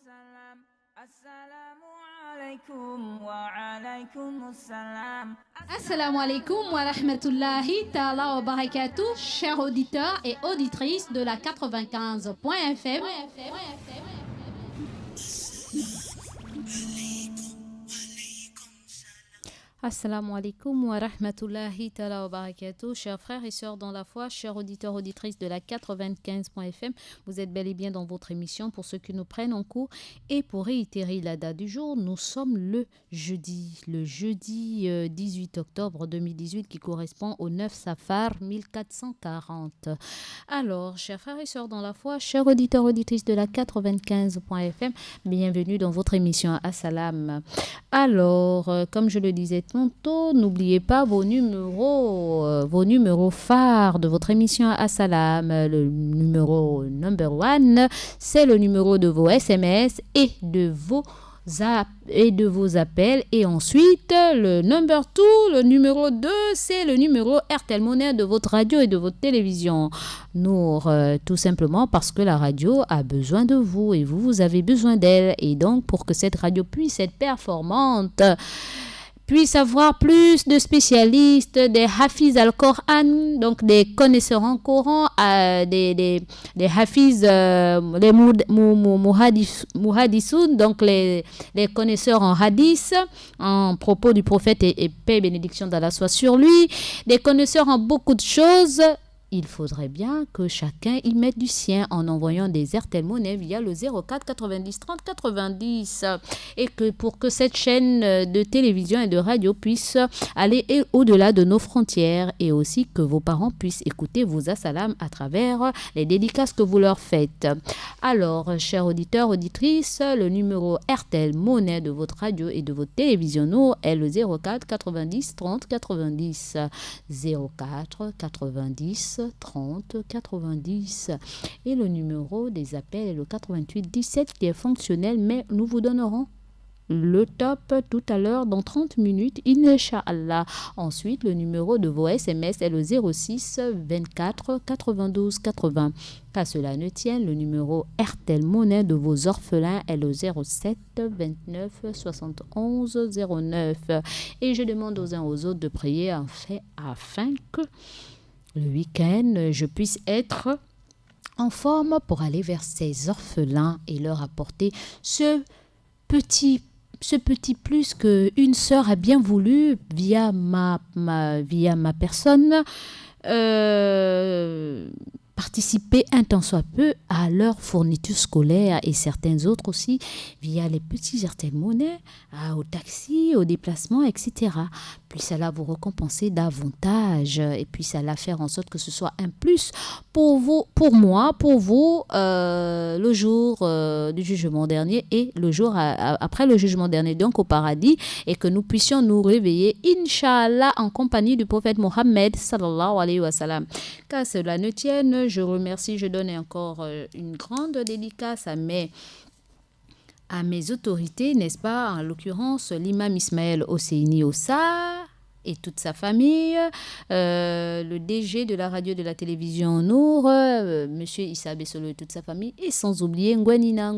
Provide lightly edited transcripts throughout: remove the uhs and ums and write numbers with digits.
salam. Assalamu alaikum wa alaikum salam. Assalamu alaikum wa rahmatullahi ta'ala wa barakatuh, chers auditeurs et auditrices de la 95.fm. Assalamu alaikum wa rahmatullahi ta'ala wa barakatuh, chers frères et sœurs dans la foi, chers auditeurs auditrices de la 95.fm. Vous êtes bel et bien dans votre émission pour ceux qui nous prennent en cours. Et pour réitérer la date du jour, nous sommes le jeudi 18 octobre 2018 qui correspond au 9 Safar 1440. Alors, chers frères et sœurs dans la foi, chers auditeurs auditrices de la 95.fm, bienvenue dans votre émission Assalam. Alors, comme je le disais tantôt, n'oubliez pas vos numéros phares de votre émission Assalam. Le numéro number one, c'est le numéro de vos SMS et de vos appels. Et ensuite, le number 2, le numéro 2, c'est le numéro RTL Monnaie de votre radio et de votre télévision. Nour, tout simplement parce que la radio a besoin de vous et vous avez besoin d'elle. Et donc, pour que cette radio puisse être performante, puisse avoir plus de spécialistes, des hafiz al-Coran, donc des connaisseurs en Coran, des hafiz, les muhadissoun, donc les connaisseurs en hadith, en propos du prophète et paix et bénédiction d'Allah soit sur lui, des connaisseurs en beaucoup de choses. Il faudrait bien que chacun y mette du sien en envoyant des RTL Monnaie via le 04 90 30 90 et que pour que cette chaîne de télévision et de radio puisse aller au-delà de nos frontières et aussi que vos parents puissent écouter vos assalam à travers les dédicaces que vous leur faites. Alors, chers auditeurs, auditrices, le numéro RTL Monnaie de votre radio et de votre télévision est le 04 90 30 90 04 90 30 90 et le numéro des appels est le 88 17 qui est fonctionnel, mais nous vous donnerons le top tout à l'heure dans 30 minutes, Inch'Allah. Ensuite, le numéro de vos SMS est le 06 24 92 80. Qu'à cela ne tienne, le numéro RTL Monnaie de vos orphelins est le 07 29 71 09. Et je demande aux uns aux autres de prier afin que le week-end, je puisse être en forme pour aller vers ces orphelins et leur apporter ce petit plus qu'une sœur a bien voulu via ma personne participer un tant soit peu à leur fourniture scolaire et certains autres aussi via les petits RTL Monnaie, au taxi, au déplacement, etc. Puis ça va vous récompenser davantage et puis ça va faire en sorte que ce soit un plus pour vous, pour moi, pour vous, le jour du jugement dernier et le jour après le jugement dernier, donc au paradis, et que nous puissions nous réveiller, Inch'Allah, en compagnie du prophète Mohammed, sallallahu alayhi wa sallam. Qu'à cela ne tienne, je remercie, je donne encore une grande dédicace à mes autorités, n'est-ce pas? En l'occurrence, l'imam Ismaël Hosseini Ossa et toute sa famille, le DG de la radio et de la télévision Nour, monsieur Issa Bessolo et toute sa famille, et sans oublier Ngwenina,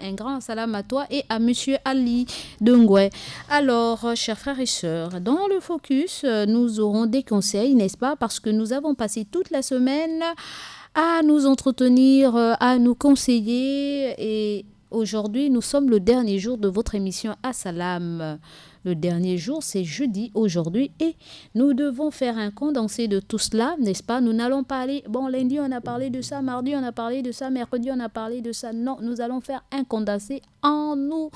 un grand salam à toi et à monsieur Ali de Ngwe. Alors, chers frères et sœurs, dans le focus, nous aurons des conseils, n'est-ce pas? Parce que nous avons passé toute la semaine à nous entretenir, à nous conseiller et aujourd'hui, nous sommes le dernier jour de votre émission Assalam. Le dernier jour, c'est jeudi aujourd'hui et nous devons faire un condensé de tout cela, n'est-ce pas? Nous n'allons pas aller, lundi on a parlé de ça, mardi on a parlé de ça, mercredi on a parlé de ça. Non, nous allons faire un condensé en nous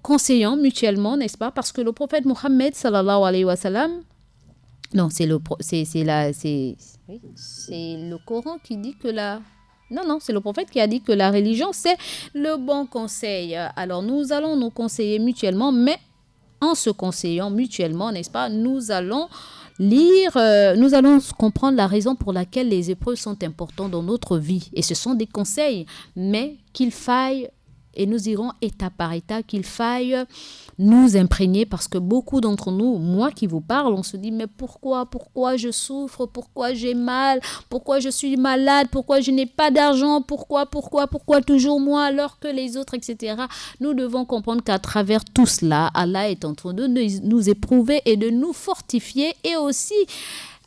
conseillant mutuellement, n'est-ce pas? Parce que le prophète Mohammed, sallallahu alayhi wa sallam, non, c'est le Coran qui dit que Non, c'est le prophète qui a dit que la religion, c'est le bon conseil. Alors, nous allons nous conseiller mutuellement, mais en se conseillant mutuellement, n'est-ce pas, nous allons lire, nous allons comprendre la raison pour laquelle les épreuves sont importantes dans notre vie. Et ce sont des conseils, mais qu'il faille Et nous irons étape par étape qu'il faille nous imprégner parce que beaucoup d'entre nous, moi qui vous parle, on se dit mais pourquoi je souffre, pourquoi j'ai mal, pourquoi je suis malade, pourquoi je n'ai pas d'argent, pourquoi toujours moi alors que les autres, etc. Nous devons comprendre qu'à travers tout cela, Allah est en train de nous éprouver et de nous fortifier et aussi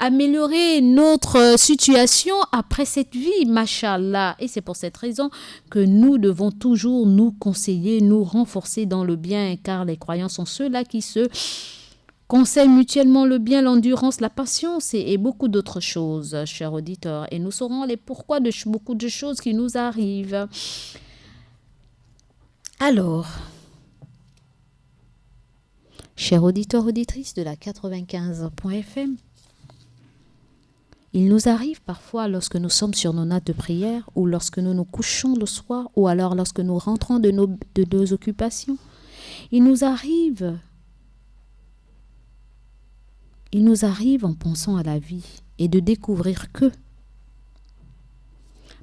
améliorer notre situation après cette vie, machallah. Et c'est pour cette raison que nous devons toujours nous conseiller, nous renforcer dans le bien, car les croyants sont ceux-là qui se conseillent mutuellement le bien, l'endurance, la patience et beaucoup d'autres choses, chers auditeurs. Et nous saurons les pourquoi de beaucoup de choses qui nous arrivent. Alors, chers auditeurs, auditrices de la 95.fm, il nous arrive parfois lorsque nous sommes sur nos nattes de prière ou lorsque nous nous couchons le soir ou alors lorsque nous rentrons de nos occupations. Il nous arrive en pensant à la vie et de découvrir que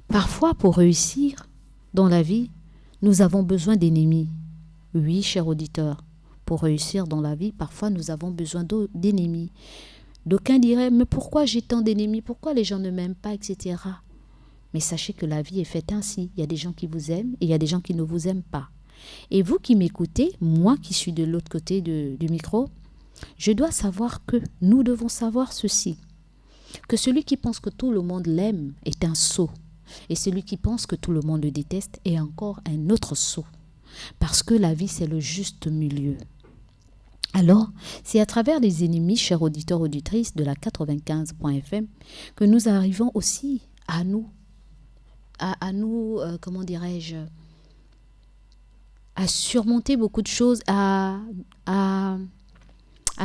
parfois pour réussir dans la vie, nous avons besoin d'ennemis. Oui, chers auditeurs, pour réussir dans la vie, parfois nous avons besoin d'ennemis. D'aucuns diraient, mais pourquoi j'ai tant d'ennemis? Pourquoi les gens ne m'aiment pas, etc. Mais sachez que la vie est faite ainsi. Il y a des gens qui vous aiment et il y a des gens qui ne vous aiment pas. Et vous qui m'écoutez, moi qui suis de l'autre côté du micro, je dois savoir que nous devons savoir ceci. Que celui qui pense que tout le monde l'aime est un sot. Et celui qui pense que tout le monde le déteste est encore un autre sot. Parce que la vie, c'est le juste milieu. Alors, c'est à travers les ennemis, chers auditeurs, auditrices de la 95.fm, que nous arrivons aussi à nous, comment dirais-je, à surmonter beaucoup de choses, à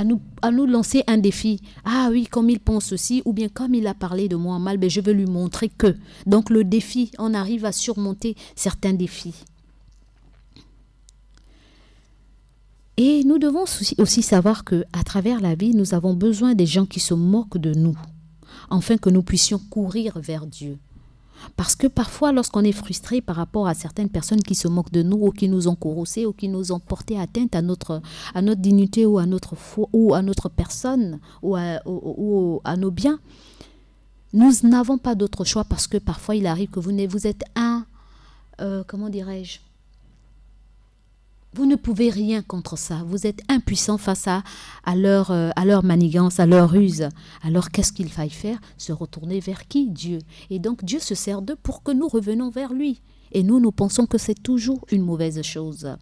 nous lancer un défi. Ah oui, comme il pense ceci, ou bien comme il a parlé de moi en mal, ben je veux lui montrer que. Donc le défi, on arrive à surmonter certains défis. Et nous devons aussi savoir qu'à travers la vie, nous avons besoin des gens qui se moquent de nous, afin que nous puissions courir vers Dieu. Parce que parfois, lorsqu'on est frustré par rapport à certaines personnes qui se moquent de nous, ou qui nous ont courroucés, ou qui nous ont porté atteinte à notre dignité, ou à notre foi, ou à notre personne, ou à nos biens, nous n'avons pas d'autre choix parce que parfois il arrive que vous êtes comment dirais-je, vous ne pouvez rien contre ça. Vous êtes impuissant face à leur manigance, à leur ruse. Alors qu'est-ce qu'il faille faire? Se retourner vers qui? Dieu. Et donc Dieu se sert d'eux pour que nous revenons vers lui. Et nous pensons que c'est toujours une mauvaise chose.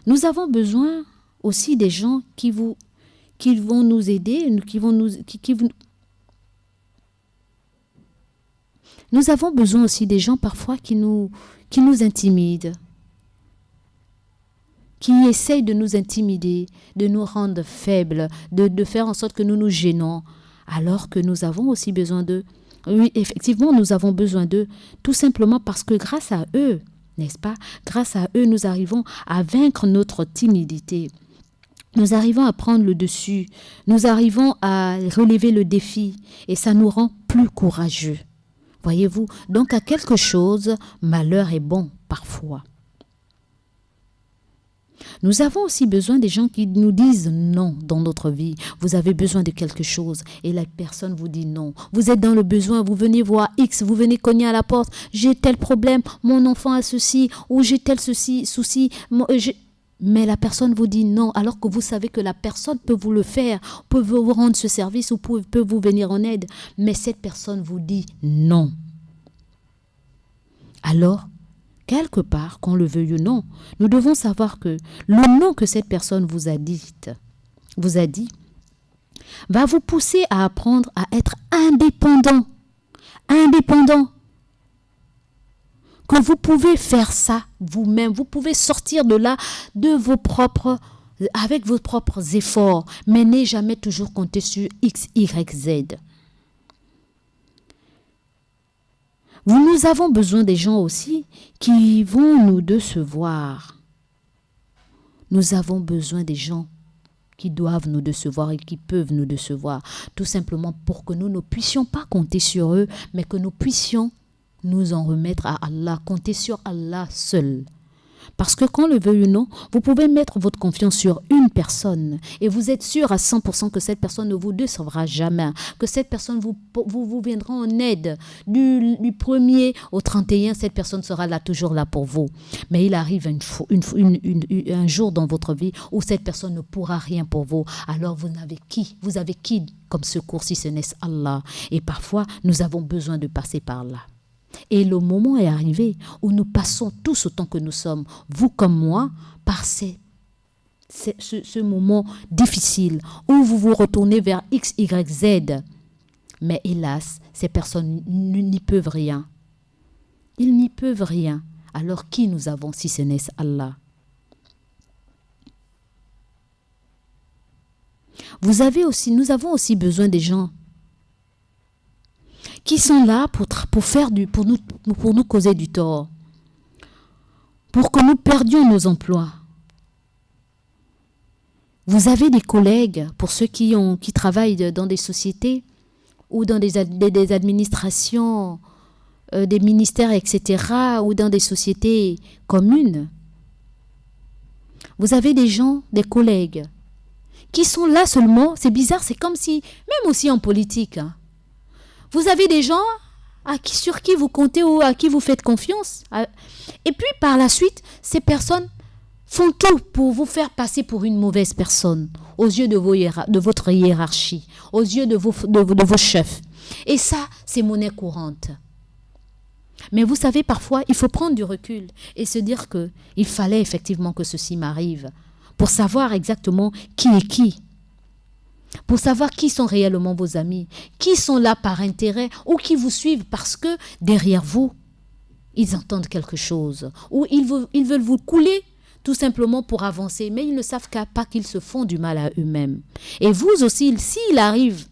Nous avons besoin aussi des gens qui vont nous aider, Nous avons besoin aussi des gens parfois qui nous intimident, qui essayent de nous intimider, de nous rendre faibles, de faire en sorte que nous nous gênons, alors que nous avons aussi besoin d'eux. Oui, effectivement, nous avons besoin d'eux, tout simplement parce que grâce à eux, n'est-ce pas, grâce à eux, nous arrivons à vaincre notre timidité. Nous arrivons à prendre le dessus, nous arrivons à relever le défi et ça nous rend plus courageux. Voyez-vous, donc à quelque chose, malheur est bon parfois. Nous avons aussi besoin des gens qui nous disent non dans notre vie. Vous avez besoin de quelque chose et la personne vous dit non. Vous êtes dans le besoin, vous venez voir X, vous venez cogner à la porte. J'ai tel problème, mon enfant a ceci ou j'ai tel souci. Mais la personne vous dit non alors que vous savez que la personne peut vous le faire, peut vous rendre ce service ou peut vous venir en aide. Mais cette personne vous dit non. Alors, quelque part, qu'on le veuille ou non, nous devons savoir que le non que cette personne vous a dit, va vous pousser à apprendre à être indépendant. Que vous pouvez faire ça vous-même, vous pouvez sortir de là avec vos propres efforts, mais n'ayez jamais toujours compté sur X, Y, Z. Nous avons besoin des gens aussi qui vont nous décevoir. Nous avons besoin des gens qui doivent nous décevoir et qui peuvent nous décevoir. Tout simplement pour que nous ne puissions pas compter sur eux, mais que nous puissions nous en remettre à Allah, compter sur Allah seul. Parce que quand le veuille ou non, vous pouvez mettre votre confiance sur une personne et vous êtes sûr à 100% que cette personne ne vous décevra jamais, que cette personne vous viendra en aide. Du 1er au 31, cette personne sera là, toujours là pour vous. Mais il arrive un jour dans votre vie où cette personne ne pourra rien pour vous. Alors vous avez qui comme secours si ce n'est Allah? Et parfois, nous avons besoin de passer par là. Et le moment est arrivé où nous passons tous autant que nous sommes, vous comme moi, par ce moment difficile où vous vous retournez vers X, Y, Z. Mais hélas, ces personnes n'y peuvent rien. Ils n'y peuvent rien. Alors qui nous avons si ce n'est Allah? Nous avons aussi besoin des gens qui sont là pour nous causer du tort, pour que nous perdions nos emplois. Vous avez des collègues, pour ceux qui travaillent dans des sociétés ou dans des administrations, des ministères, etc., ou dans des sociétés communes. Vous avez des gens, des collègues, qui sont là seulement, c'est bizarre, c'est comme si, même aussi en politique, vous avez des gens sur qui vous comptez ou à qui vous faites confiance. Et puis par la suite, ces personnes font tout pour vous faire passer pour une mauvaise personne aux yeux de votre hiérarchie, aux yeux de vos chefs. Et ça, c'est monnaie courante. Mais vous savez, parfois, il faut prendre du recul et se dire qu'il fallait effectivement que ceci m'arrive pour savoir exactement qui est qui. Pour savoir qui sont réellement vos amis, qui sont là par intérêt ou qui vous suivent parce que derrière vous, ils entendent quelque chose ou ils veulent vous couler tout simplement pour avancer, mais ils ne savent pas qu'ils se font du mal à eux-mêmes. Et vous aussi, s'il arrive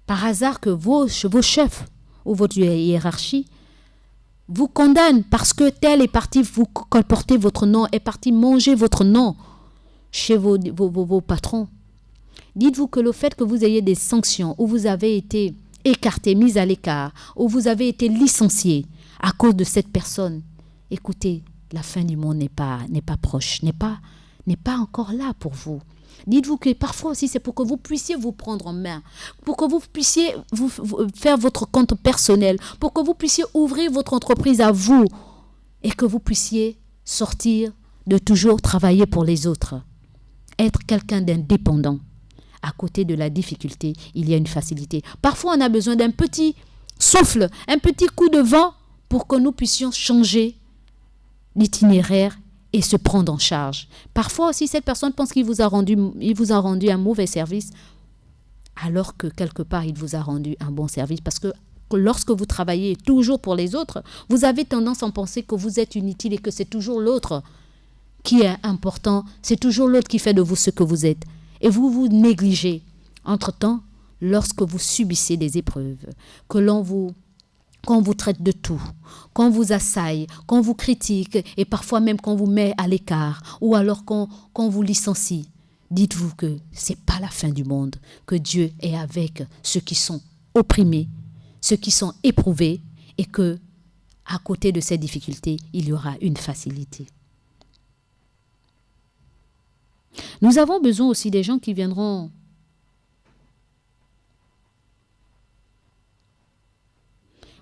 par hasard que vos chefs ou votre hiérarchie vous condamnent parce que tel est parti vous colporter votre nom, est parti manger votre nom chez vos patrons, dites-vous que le fait que vous ayez des sanctions, où vous avez été écarté, mis à l'écart, où vous avez été licencié à cause de cette personne, écoutez, la fin du monde n'est pas proche, n'est pas encore là pour vous. Dites-vous que parfois aussi c'est pour que vous puissiez vous prendre en main, pour que vous puissiez vous faire votre compte personnel, pour que vous puissiez ouvrir votre entreprise à vous et que vous puissiez sortir de toujours travailler pour les autres. Être quelqu'un d'indépendant. À côté de la difficulté, il y a une facilité. Parfois, on a besoin d'un petit souffle, un petit coup de vent pour que nous puissions changer l'itinéraire et se prendre en charge. Parfois aussi, cette personne pense qu'il vous a rendu un mauvais service, alors que quelque part, il vous a rendu un bon service. Parce que lorsque vous travaillez toujours pour les autres, vous avez tendance à penser que vous êtes inutile et que c'est toujours l'autre qui est important, c'est toujours l'autre qui fait de vous ce que vous êtes. Et vous vous négligez. Entre-temps, lorsque vous subissez des épreuves, qu'on vous traite de tout, qu'on vous assaille, qu'on vous critique et parfois même qu'on vous met à l'écart ou alors qu'on vous licencie, dites-vous que ce n'est pas la fin du monde, que Dieu est avec ceux qui sont opprimés, ceux qui sont éprouvés et que à côté de ces difficultés, il y aura une facilité. Nous avons besoin aussi des gens qui viendront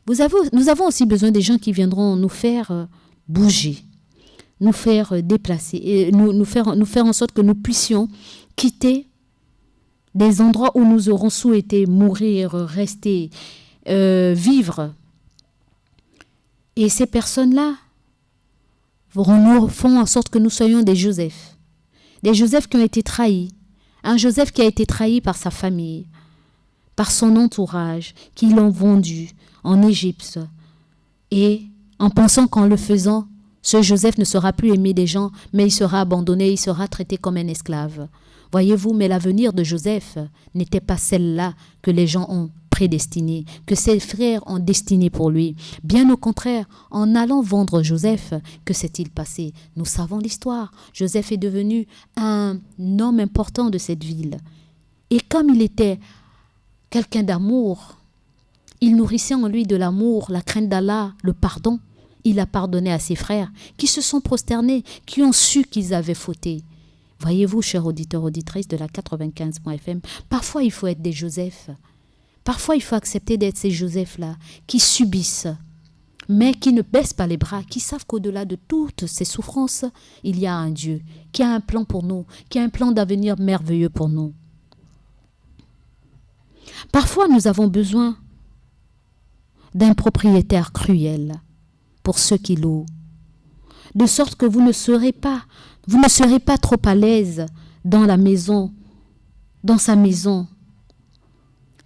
nous avons aussi besoin des gens qui viendront nous faire bouger, nous faire déplacer et nous faire en sorte que nous puissions quitter des endroits où nous aurons souhaité mourir, rester, vivre. Et ces personnes-là font en sorte que nous soyons des Joseph. Des Joseph qui ont été trahis. Un Joseph qui a été trahi par sa famille, par son entourage, qui l'ont vendu en Égypte. Et en pensant qu'en le faisant, ce Joseph ne sera plus aimé des gens, mais il sera abandonné, il sera traité comme un esclave. Voyez-vous, mais l'avenir de Joseph n'était pas celle-là que les gens ont prédestiné, que ses frères ont destiné pour lui. Bien au contraire, en allant vendre Joseph, que s'est-il passé? Nous savons l'histoire. Joseph est devenu un homme important de cette ville. Et comme il était quelqu'un d'amour, il nourrissait en lui de l'amour, la crainte d'Allah, le pardon. il a pardonné à ses frères qui se sont prosternés, qui ont su qu'ils avaient fauté. Voyez-vous, chers auditeurs, auditrices de la 95.fm, parfois il faut être des Joseph. Parfois il faut accepter d'être ces Joseph-là qui subissent, mais qui ne baissent pas les bras, qui savent qu'au-delà de toutes ces souffrances, il y a un Dieu qui a un plan pour nous, qui a un plan d'avenir merveilleux pour nous. Parfois, nous avons besoin d'un propriétaire cruel pour ceux qui louent, de sorte que vous ne serez pas trop à l'aise dans la maison, dans sa maison.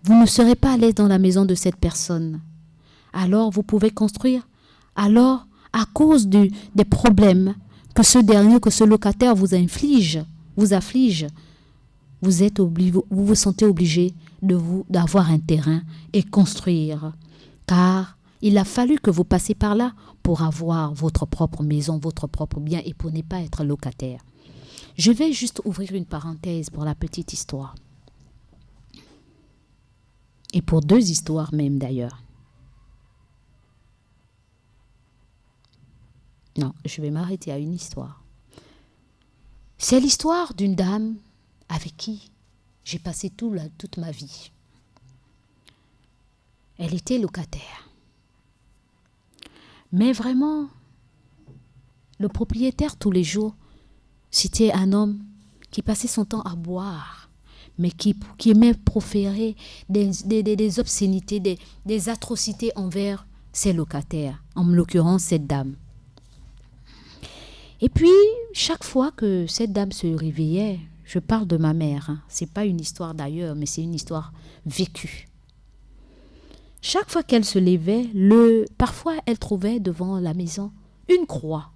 Vous ne serez pas à l'aise dans la maison de cette personne. Alors, vous pouvez construire. Alors, à cause des problèmes que ce locataire vous afflige, vous vous sentez obligé d'avoir un terrain et construire. Car il a fallu que vous passiez par là pour avoir votre propre maison, votre propre bien et pour ne pas être locataire. Je vais juste ouvrir une parenthèse pour la petite histoire. Et pour 2 histoires même d'ailleurs. Non, je vais m'arrêter à une histoire. C'est l'histoire d'une dame avec qui j'ai passé toute ma vie. Elle était locataire. Mais vraiment, le propriétaire tous les jours, c'était un homme qui passait son temps à boire, mais qui aimait proférer des obscénités, des atrocités envers ses locataires, en l'occurrence cette dame. Et puis, chaque fois que cette dame se réveillait, je parle de ma mère, ce n'est pas une histoire d'ailleurs, mais c'est une histoire vécue. Chaque fois qu'elle se levait, parfois elle trouvait devant la maison une croix.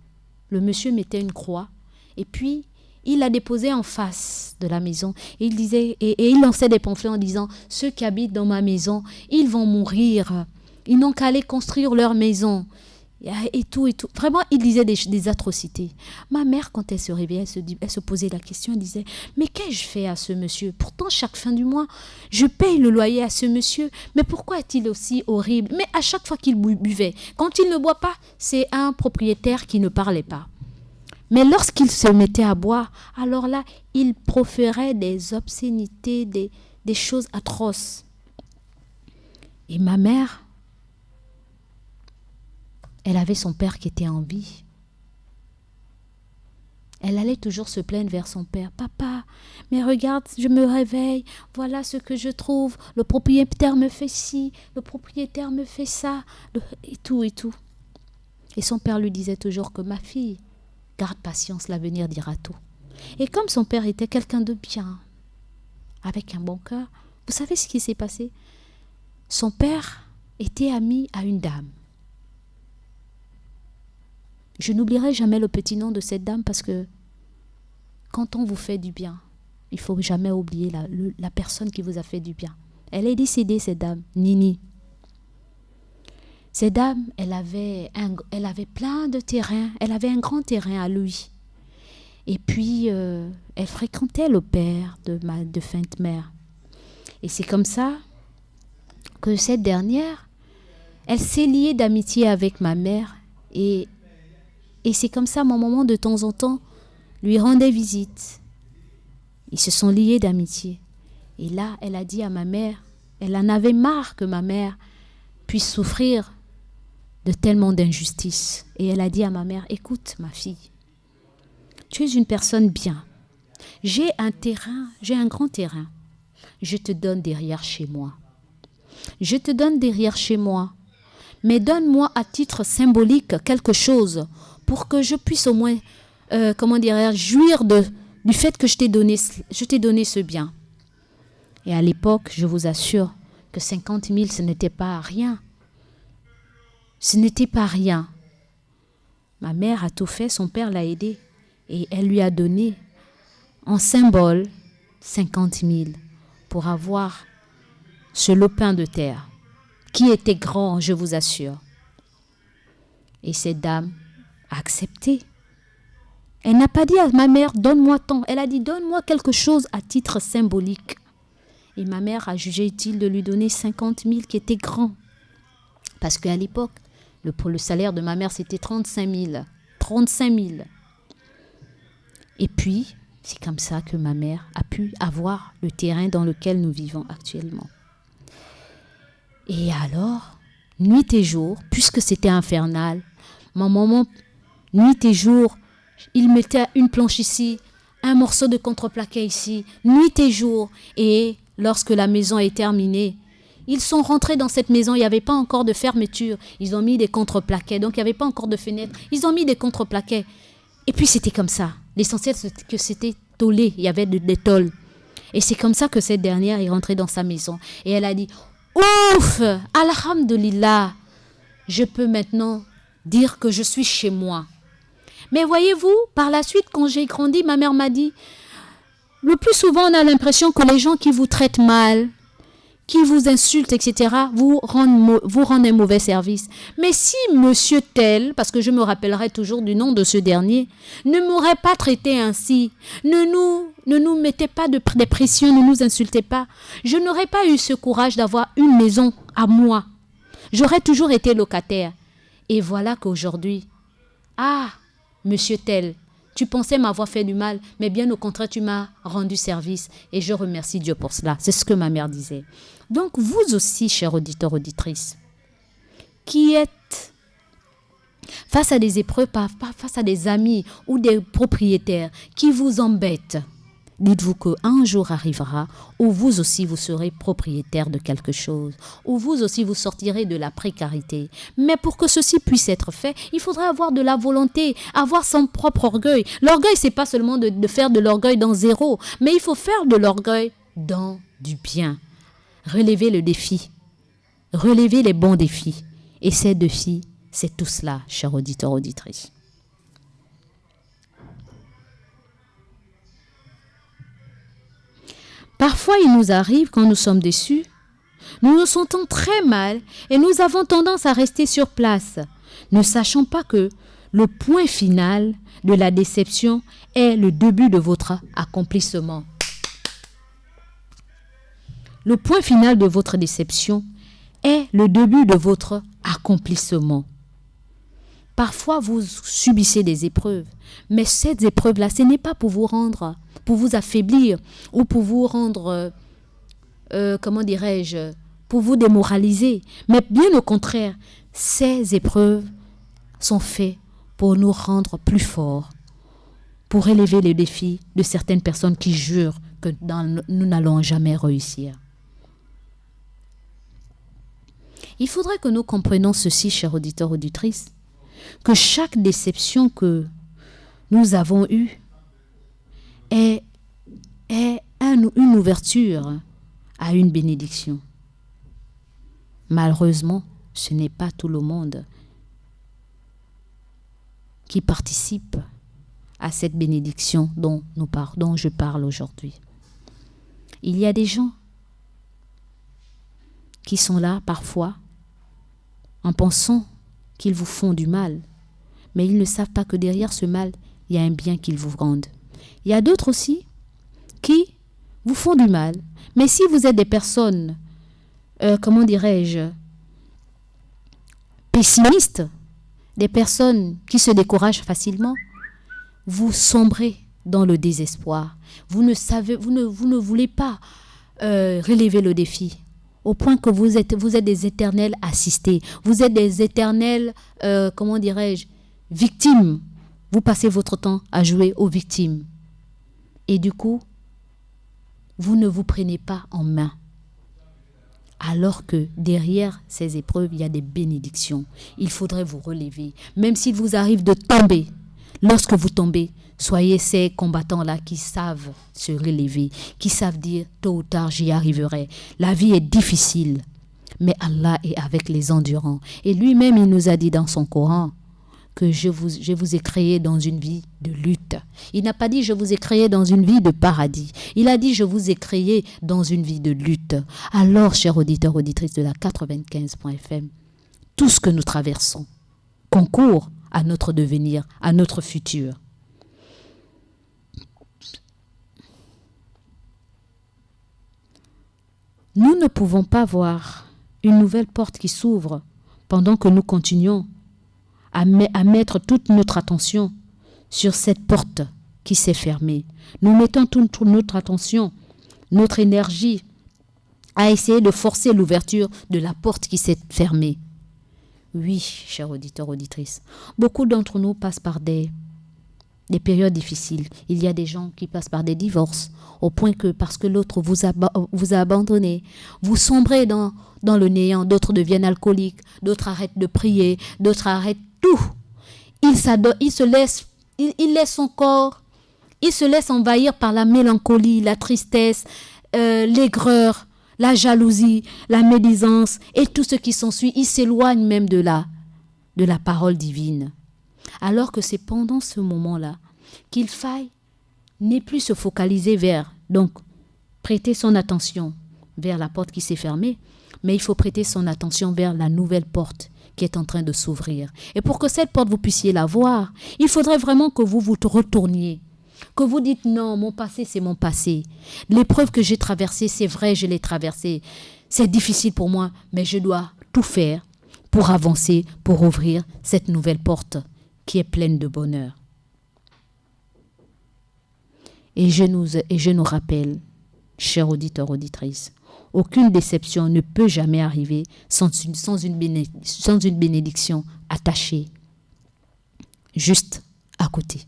Le monsieur mettait une croix et puis il la déposait en face de la maison. Et il disait, et il lançait des pamphlets en disant « Ceux qui habitent dans ma maison, ils vont mourir. Ils n'ont qu'à aller construire leur maison. » Et tout, et tout. Vraiment, il disait des atrocités. Ma mère, quand elle se réveillait, elle se posait la question, elle disait « Mais qu'ai-je fait à ce monsieur? Pourtant, chaque fin du mois, je paye le loyer à ce monsieur. Mais pourquoi est-il aussi horrible? Mais à chaque fois qu'il buvait, quand il ne boit pas, c'est un propriétaire qui ne parlait pas. Mais lorsqu'il se mettait à boire, alors là, il proférait des obscénités, des choses atroces. Et ma mère, elle avait son père qui était en vie. Elle allait toujours se plaindre vers son père. « Papa, mais regarde, je me réveille, voilà ce que je trouve. Le propriétaire me fait ci, le propriétaire me fait ça, et tout, et tout. » Et son père lui disait toujours que « Ma fille, garde patience, l'avenir dira tout. » Et comme son père était quelqu'un de bien, avec un bon cœur, vous savez ce qui s'est passé? Son père était ami à une dame. Je n'oublierai jamais le petit nom de cette dame parce que quand on vous fait du bien, il ne faut jamais oublier la personne qui vous a fait du bien. Elle est décédée, cette dame, Nini. Cette dame, elle avait plein de terrains, elle avait un grand terrain à lui. Et puis, elle fréquentait le père de ma défunte mère. Et c'est comme ça que cette dernière, elle s'est liée d'amitié avec ma mère et c'est comme ça, mon maman, de temps en temps, lui rendait visite. Ils se sont liés d'amitié. Et là, elle a dit à ma mère, elle en avait marre que ma mère puisse souffrir de tellement d'injustice. Et elle a dit à ma mère, écoute, ma fille, tu es une personne bien. J'ai un grand terrain. Je te donne derrière chez moi. Je te donne derrière chez moi. Mais donne-moi à titre symbolique quelque chose pour que je puisse au moins, jouir du fait que je t'ai donné ce bien. Et à l'époque, je vous assure que 50 000, ce n'était pas rien. Ce n'était pas rien. Ma mère a tout fait, son père l'a aidée. Et elle lui a donné en symbole 50 000 pour avoir ce lopin de terre qui était grand, je vous assure. Et cette dame a accepté. Elle n'a pas dit à ma mère, donne-moi tant. Elle a dit, donne-moi quelque chose à titre symbolique. Et ma mère a jugé utile de lui donner 50 000 qui était grand. Parce qu'à l'époque, Le salaire de ma mère, c'était 35 000. 35 000. Et puis, c'est comme ça que ma mère a pu avoir le terrain dans lequel nous vivons actuellement. Et alors, nuit et jour, puisque c'était infernal, ma maman, nuit et jour, il mettait une planche ici, un morceau de contreplaqué ici, nuit et jour. Et lorsque la maison est terminée, ils sont rentrés dans cette maison, il n'y avait pas encore de fermeture. Ils ont mis des contreplaquets, donc il n'y avait pas encore de fenêtres. Ils ont mis des contreplaquets. Et puis c'était comme ça. L'essentiel, c'est que c'était tollé, il y avait des tôles. Et c'est comme ça que cette dernière est rentrée dans sa maison. Et elle a dit, ouf, alhamdulillah, je peux maintenant dire que je suis chez moi. Mais voyez-vous, par la suite, quand j'ai grandi, ma mère m'a dit, le plus souvent, on a l'impression que les gens qui vous traitent mal, qui vous insultent, etc., vous rendent un mauvais service. Mais si monsieur tel, parce que je me rappellerai toujours du nom de ce dernier, ne m'aurait pas traité ainsi, ne nous mettez pas des pressions, ne nous insultez pas, je n'aurais pas eu ce courage d'avoir une maison à moi. J'aurais toujours été locataire. Et voilà qu'aujourd'hui, monsieur tel, tu pensais m'avoir fait du mal, mais bien au contraire, tu m'as rendu service. Et je remercie Dieu pour cela. C'est ce que ma mère disait. Donc, vous aussi, chers auditeurs, auditrices, qui êtes face à des épreuves, face à des amis ou des propriétaires qui vous embêtent, dites-vous qu'un jour arrivera où vous aussi vous serez propriétaire de quelque chose, où vous aussi vous sortirez de la précarité. Mais pour que ceci puisse être fait, il faudrait avoir de la volonté, avoir son propre orgueil. L'orgueil, c'est pas seulement de faire de l'orgueil dans zéro, mais il faut faire de l'orgueil dans du bien. Relever le défi, relever les bons défis. Et ces défis, c'est tout cela, chers auditeurs, auditrices. Parfois, il nous arrive, quand nous sommes déçus, nous nous sentons très mal et nous avons tendance à rester sur place, ne sachant pas que le point final de la déception est le début de votre accomplissement. Le point final de votre déception est le début de votre accomplissement. Parfois, vous subissez des épreuves, mais ces épreuves-là, ce n'est pas pour vous rendre, pour vous affaiblir ou pour vous rendre, pour vous démoraliser. Mais bien au contraire, ces épreuves sont faites pour nous rendre plus forts, pour élever les défis de certaines personnes qui jurent que nous n'allons jamais réussir. Il faudrait que nous comprenions ceci, chers auditeurs, auditrices, que chaque déception que nous avons eue est une ouverture à une bénédiction. Malheureusement, ce n'est pas tout le monde qui participe à cette bénédiction dont je parle aujourd'hui. Il y a des gens qui sont là parfois en pensant qu'ils vous font du mal, mais ils ne savent pas que derrière ce mal, il y a un bien qu'ils vous rendent. Il y a d'autres aussi qui vous font du mal, mais si vous êtes des personnes, pessimistes, des personnes qui se découragent facilement, vous sombrez dans le désespoir. Vous ne voulez pas relever le défi. Au point que vous êtes des éternels assistés. Vous êtes des éternels, victimes. Vous passez votre temps à jouer aux victimes. Et du coup, vous ne vous prenez pas en main. Alors que derrière ces épreuves, il y a des bénédictions. Il faudrait vous relever. Même s'il vous arrive de tomber, lorsque vous tombez, soyez ces combattants-là qui savent se relever, qui savent dire tôt ou tard j'y arriverai. La vie est difficile, mais Allah est avec les endurants. Et lui-même, il nous a dit dans son Coran que je vous ai créé dans une vie de lutte. Il n'a pas dit je vous ai créé dans une vie de paradis. Il a dit je vous ai créé dans une vie de lutte. Alors, chers auditeurs, auditrices de la 95.fm, tout ce que nous traversons concourt à notre devenir, à notre futur. Nous ne pouvons pas voir une nouvelle porte qui s'ouvre pendant que nous continuons à mettre toute notre attention sur cette porte qui s'est fermée. Nous mettons toute notre attention, notre énergie à essayer de forcer l'ouverture de la porte qui s'est fermée. Oui, chers auditeurs, auditrices, beaucoup d'entre nous passent par des périodes difficiles. Il y a des gens qui passent par des divorces, au point que parce que l'autre vous a abandonné, vous sombrez dans le néant. D'autres deviennent alcooliques, d'autres arrêtent de prier, d'autres arrêtent tout. Il laisse son corps, il se laisse envahir par la mélancolie, la tristesse, l'aigreur, la jalousie, la médisance et tout ce qui s'ensuit. Il s'éloigne même de la parole divine. Alors que c'est pendant ce moment-là qu'il faille ne plus se focaliser donc prêter son attention vers la porte qui s'est fermée, mais il faut prêter son attention vers la nouvelle porte qui est en train de s'ouvrir. Et pour que cette porte, vous puissiez la voir, il faudrait vraiment que vous retourniez, que vous dites non, mon passé, c'est mon passé. L'épreuve que j'ai traversée, c'est vrai, je l'ai traversée. C'est difficile pour moi, mais je dois tout faire pour avancer, pour ouvrir cette nouvelle porte qui est pleine de bonheur. Et je nous rappelle, chers auditeurs, auditrices, aucune déception ne peut jamais arriver sans une bénédiction attachée, juste à côté.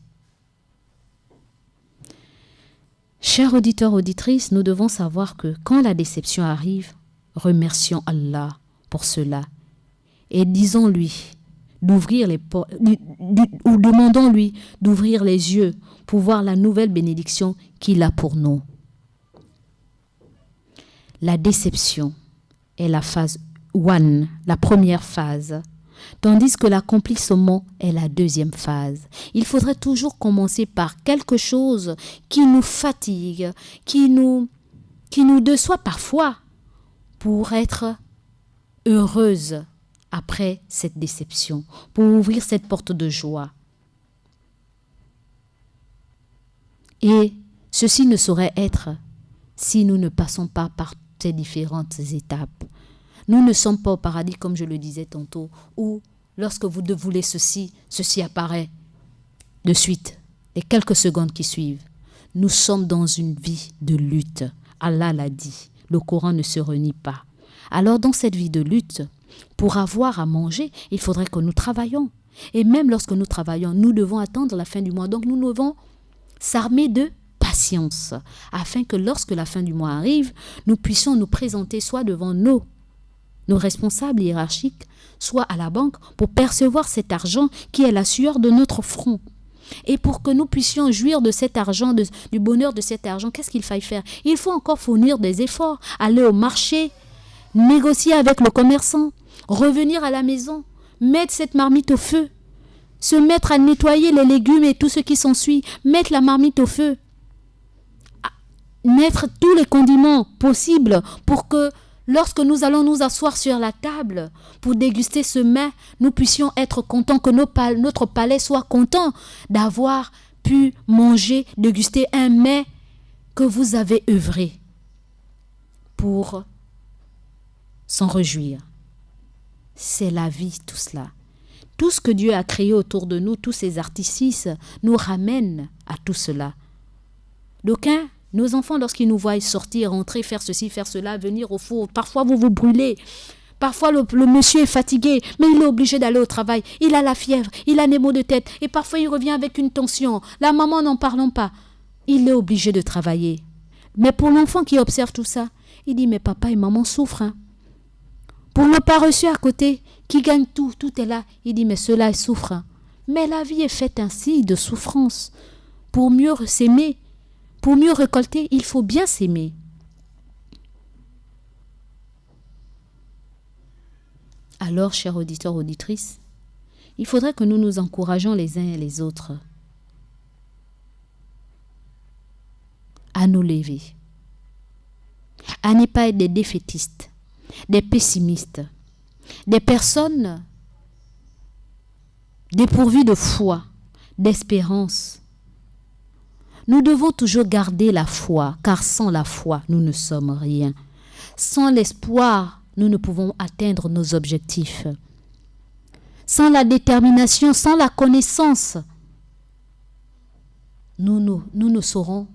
Chers auditeurs, auditrices, nous devons savoir que quand la déception arrive, remercions Allah pour cela et disons-lui d'ouvrir les portes, ou demandons-lui d'ouvrir les yeux pour voir la nouvelle bénédiction qu'il a pour nous. La déception est la phase 1, la première phase, tandis que l'accomplissement est la deuxième phase. Il faudrait toujours commencer par quelque chose qui nous fatigue, qui nous déçoit parfois, pour être heureuse après cette déception, pour ouvrir cette porte de joie. Et ceci ne saurait être si nous ne passons pas par ces différentes étapes. Nous ne sommes pas au paradis, comme je le disais tantôt, où lorsque vous voulez ceci apparaît de suite, les quelques secondes qui suivent. Nous sommes dans une vie de lutte. Allah l'a dit, le Coran ne se renie pas. Alors dans cette vie de lutte, pour avoir à manger, il faudrait que nous travaillions. Et même lorsque nous travaillons, nous devons attendre la fin du mois. Donc nous devons s'armer de patience, afin que lorsque la fin du mois arrive, nous puissions nous présenter soit devant nos responsables hiérarchiques, soit à la banque, pour percevoir cet argent qui est la sueur de notre front. Et pour que nous puissions jouir de cet argent, du bonheur de cet argent, qu'est-ce qu'il faille faire? Il faut encore fournir des efforts, aller au marché, négocier avec le commerçant, revenir à la maison, mettre cette marmite au feu, se mettre à nettoyer les légumes et tout ce qui s'ensuit, mettre la marmite au feu, mettre tous les condiments possibles pour que lorsque nous allons nous asseoir sur la table pour déguster ce mets, nous puissions être contents, que notre palais soit content d'avoir pu manger, déguster un mets que vous avez œuvré pour s'en réjouir. C'est la vie, tout cela. Tout ce que Dieu a créé autour de nous, tous ces artifices, nous ramènent à tout cela. D'aucuns, nos enfants, lorsqu'ils nous voient sortir, entrer, faire ceci, faire cela, venir au four, parfois vous brûlez. Parfois le monsieur est fatigué, mais il est obligé d'aller au travail. Il a la fièvre, il a des maux de tête, et parfois il revient avec une tension. La maman, n'en parlons pas. Il est obligé de travailler. Mais pour l'enfant qui observe tout ça, il dit, mais papa et maman souffrent, hein. Pour le paresseux à côté, qui gagne tout est là, il dit, mais ceux-là souffrent, hein. Mais la vie est faite ainsi, de souffrance. Pour mieux s'aimer, pour mieux récolter, il faut bien s'aimer. Alors, chers auditeurs, auditrices, il faudrait que nous nous encourageons les uns et les autres à nous lever, à ne pas être des défaitistes, des pessimistes, des personnes dépourvues de foi, d'espérance. Nous devons toujours garder la foi, car sans la foi, nous ne sommes rien. Sans l'espoir, nous ne pouvons atteindre nos objectifs. sans la détermination, sans la connaissance, nous ne saurons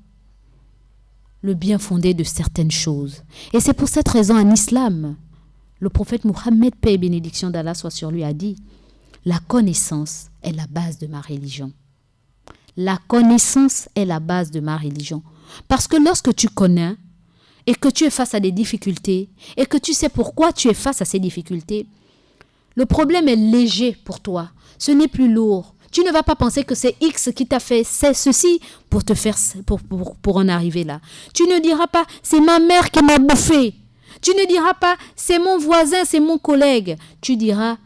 le bien fondé de certaines choses. Et c'est pour cette raison en islam, le prophète Mohammed, paix et bénédiction d'Allah soit sur lui, a dit « La connaissance est la base de ma religion. » La connaissance est la base de ma religion. Parce que lorsque tu connais et que tu es face à des difficultés et que tu sais pourquoi tu es face à ces difficultés, le problème est léger pour toi. Ce n'est plus lourd. Tu ne vas pas penser que c'est X qui t'a fait ceci pour te faire pour en arriver là. Tu ne diras pas c'est ma mère qui m'a bouffé. Tu ne diras pas c'est mon voisin, c'est mon collègue. Tu diras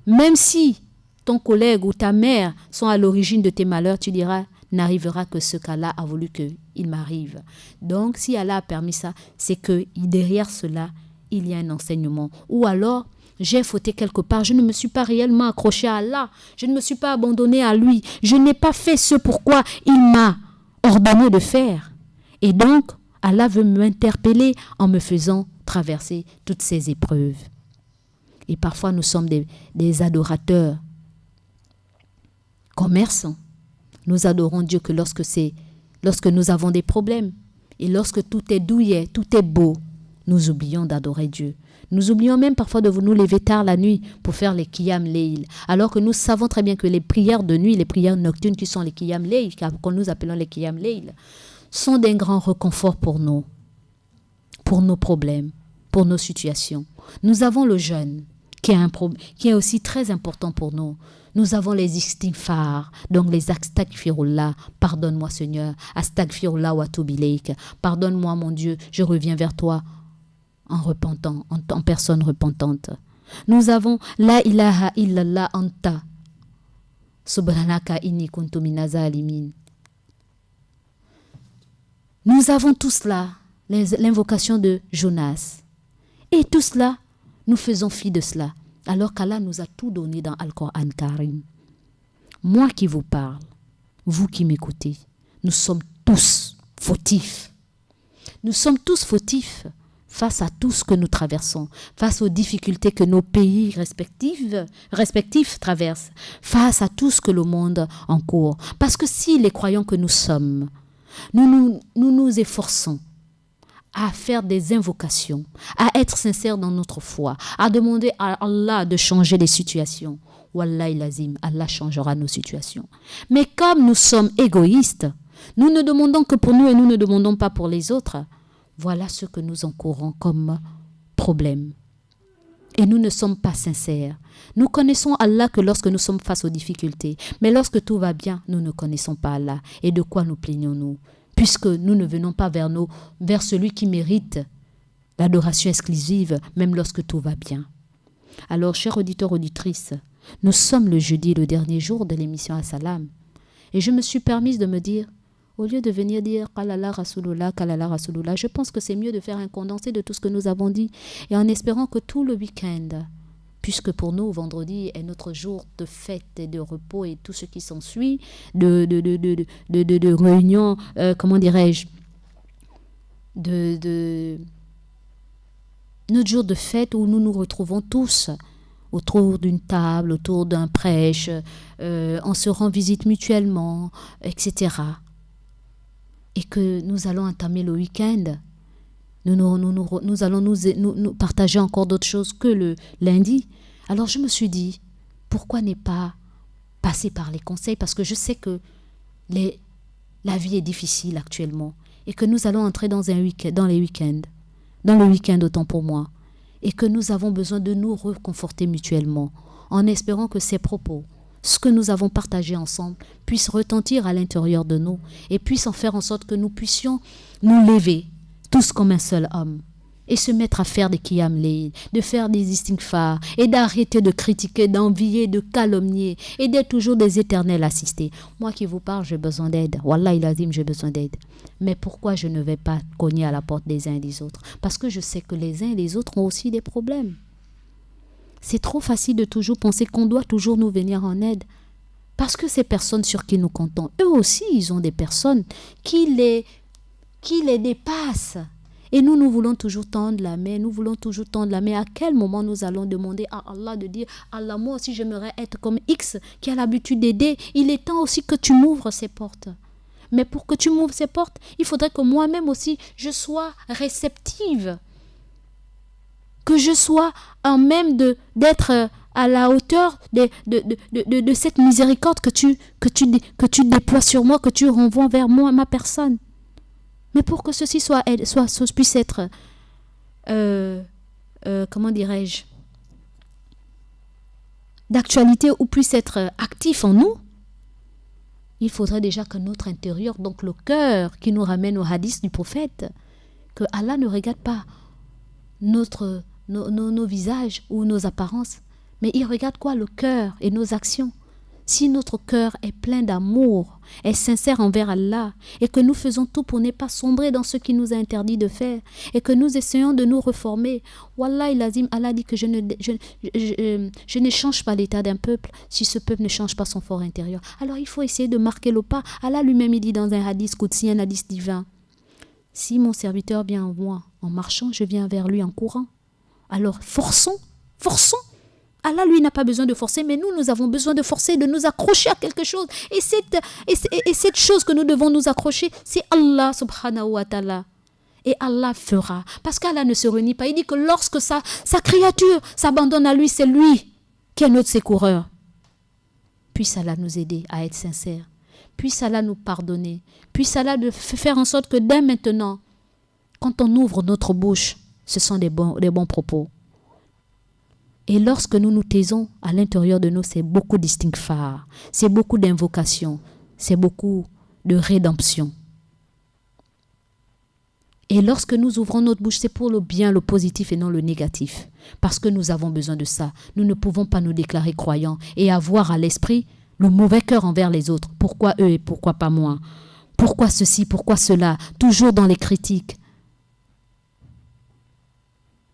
même si ton collègue ou ta mère sont à l'origine de tes malheurs, tu diras n'arrivera que ce qu'Allah a voulu qu'il m'arrive. Donc si Allah a permis ça, c'est que derrière cela, il y a un enseignement. Ou alors j'ai fauté quelque part, je ne me suis pas réellement accroché à Allah, je ne me suis pas abandonné à lui, je n'ai pas fait ce pourquoi il m'a ordonné de faire. Et donc, Allah veut m'interpeller en me faisant traverser toutes ces épreuves. Et parfois, nous sommes des adorateurs, commerçants. Nous adorons Dieu que lorsque nous avons des problèmes et lorsque tout est douillet, tout est beau, nous oublions d'adorer Dieu. Nous oublions même parfois de nous lever tard la nuit pour faire les Qiyam Layl. Alors que nous savons très bien que les prières de nuit, les prières nocturnes qui sont les Qiyam Layl, que nous appelons les Qiyam Layl, sont d'un grand réconfort pour nous, pour nos problèmes, pour nos situations. Nous avons le jeûne qui est aussi très important pour nous. Nous avons les istighfar, donc les astaghfirullah, pardonne-moi Seigneur, astaghfirullah wa atubu ilayk, pardonne-moi mon Dieu, je reviens vers toi en repentant, en personne repentante. Nous avons la ilaha illallah anta, subhanaka inni kuntu minaz zalimin. Nous avons tout cela, l'invocation de Jonas. Et tout cela, nous faisons fi de cela, alors qu'Allah nous a tout donné dans Al-Qur'an Karim. Moi qui vous parle, vous qui m'écoutez, nous sommes tous fautifs. Nous sommes tous fautifs face à tout ce que nous traversons, face aux difficultés que nos pays respectifs traversent, face à tout ce que le monde encourt. Parce que si les croyants que nous sommes, nous efforçons à faire des invocations, à être sincères dans notre foi, à demander à Allah de changer les situations, Wallahi lazim, Allah changera nos situations. Mais comme nous sommes égoïstes, nous ne demandons que pour nous et nous ne demandons pas pour les autres. Voilà ce que nous encourons comme problème. Et nous ne sommes pas sincères. Nous connaissons Allah que lorsque nous sommes face aux difficultés. Mais lorsque tout va bien, nous ne connaissons pas Allah. Et de quoi nous plaignons-nous? Puisque nous ne venons pas vers celui qui mérite l'adoration exclusive, même lorsque tout va bien. Alors, chers auditeurs, auditrices, nous sommes le jeudi, le dernier jour de l'émission As-Salam. Et je me suis permise de me dire, au lieu de venir dire Kalala Rasulullah, je pense que c'est mieux de faire un condensé de tout ce que nous avons dit et en espérant que tout le week-end, puisque pour nous, vendredi est notre jour de fête et de repos et tout ce qui s'ensuit, de réunion, comment dirais-je, notre jour de fête où nous nous retrouvons tous autour d'une table, autour d'un prêche, on se rend visite mutuellement, etc. Et que nous allons entamer le week-end. Nous allons nous partager encore d'autres choses que le lundi. Alors je me suis dit, pourquoi ne pas passer par les conseils? Parce que je sais que la vie est difficile actuellement et que nous allons entrer dans le week-end autant pour moi, et que nous avons besoin de nous reconforter mutuellement en espérant que ces propos, ce que nous avons partagé ensemble, puisse retentir à l'intérieur de nous et puisse en faire en sorte que nous puissions nous lever tous comme un seul homme et se mettre à faire des Qiyam Layl, de faire des istighfar et d'arrêter de critiquer, d'envier, de calomnier et d'être toujours des éternels assistés. Moi qui vous parle, j'ai besoin d'aide. Wallahi lazim, j'ai besoin d'aide. Mais pourquoi je ne vais pas cogner à la porte des uns et des autres? Parce que je sais que les uns et les autres ont aussi des problèmes. C'est trop facile de toujours penser qu'on doit toujours nous venir en aide. Parce que ces personnes sur qui nous comptons, eux aussi, ils ont des personnes qui les dépassent Et nous voulons toujours tendre la main, nous voulons toujours tendre la main. À quel moment nous allons demander à Allah de dire, Allah, moi aussi j'aimerais être comme X qui a l'habitude d'aider. Il est temps aussi que tu m'ouvres ces portes. Mais pour que tu m'ouvres ces portes, il faudrait que moi-même aussi, je sois réceptive. Que je sois en même d'être à la hauteur de cette miséricorde que tu déploies sur moi, que tu renvoies vers moi, ma personne. Mais pour que ceci puisse être, comment dirais-je, d'actualité ou puisse être actif en nous, il faudrait déjà que notre intérieur, donc le cœur qui nous ramène au hadith du prophète, que Allah ne regarde pas nos visages ou nos apparences, mais il regarde quoi? Le cœur et nos actions. Si notre cœur est plein d'amour, est sincère envers Allah, et que nous faisons tout pour ne pas sombrer dans ce qu'il nous a interdit de faire, et que nous essayons de nous reformer, Wallahi l'azim, Allah dit que je ne change pas l'état d'un peuple si ce peuple ne change pas son fort intérieur. Alors il faut essayer de marquer le pas. Allah lui-même il dit dans un hadith qudsi, un hadith divin, si mon serviteur vient à moi en marchant, je viens vers lui en courant. Alors forçons. Allah, lui, n'a pas besoin de forcer, mais nous avons besoin de forcer, de nous accrocher à quelque chose. Et cette chose que nous devons nous accrocher, c'est Allah subhanahu wa ta'ala. Et Allah fera. Parce qu'Allah ne se renie pas. Il dit que lorsque sa créature s'abandonne à lui, c'est lui qui est notre secoureur. Puisse Allah nous aider à être sincères. Puisse Allah nous pardonner. Puisse Allah faire en sorte que dès maintenant, quand on ouvre notre bouche, ce sont des bons propos. Et lorsque nous nous taisons, à l'intérieur de nous, c'est beaucoup d'istighfar, c'est beaucoup d'invocation, c'est beaucoup de rédemption. Et lorsque nous ouvrons notre bouche, c'est pour le bien, le positif et non le négatif. Parce que nous avons besoin de ça. Nous ne pouvons pas nous déclarer croyants et avoir à l'esprit le mauvais cœur envers les autres. Pourquoi eux et pourquoi pas moi? Pourquoi ceci, pourquoi cela? Toujours dans les critiques.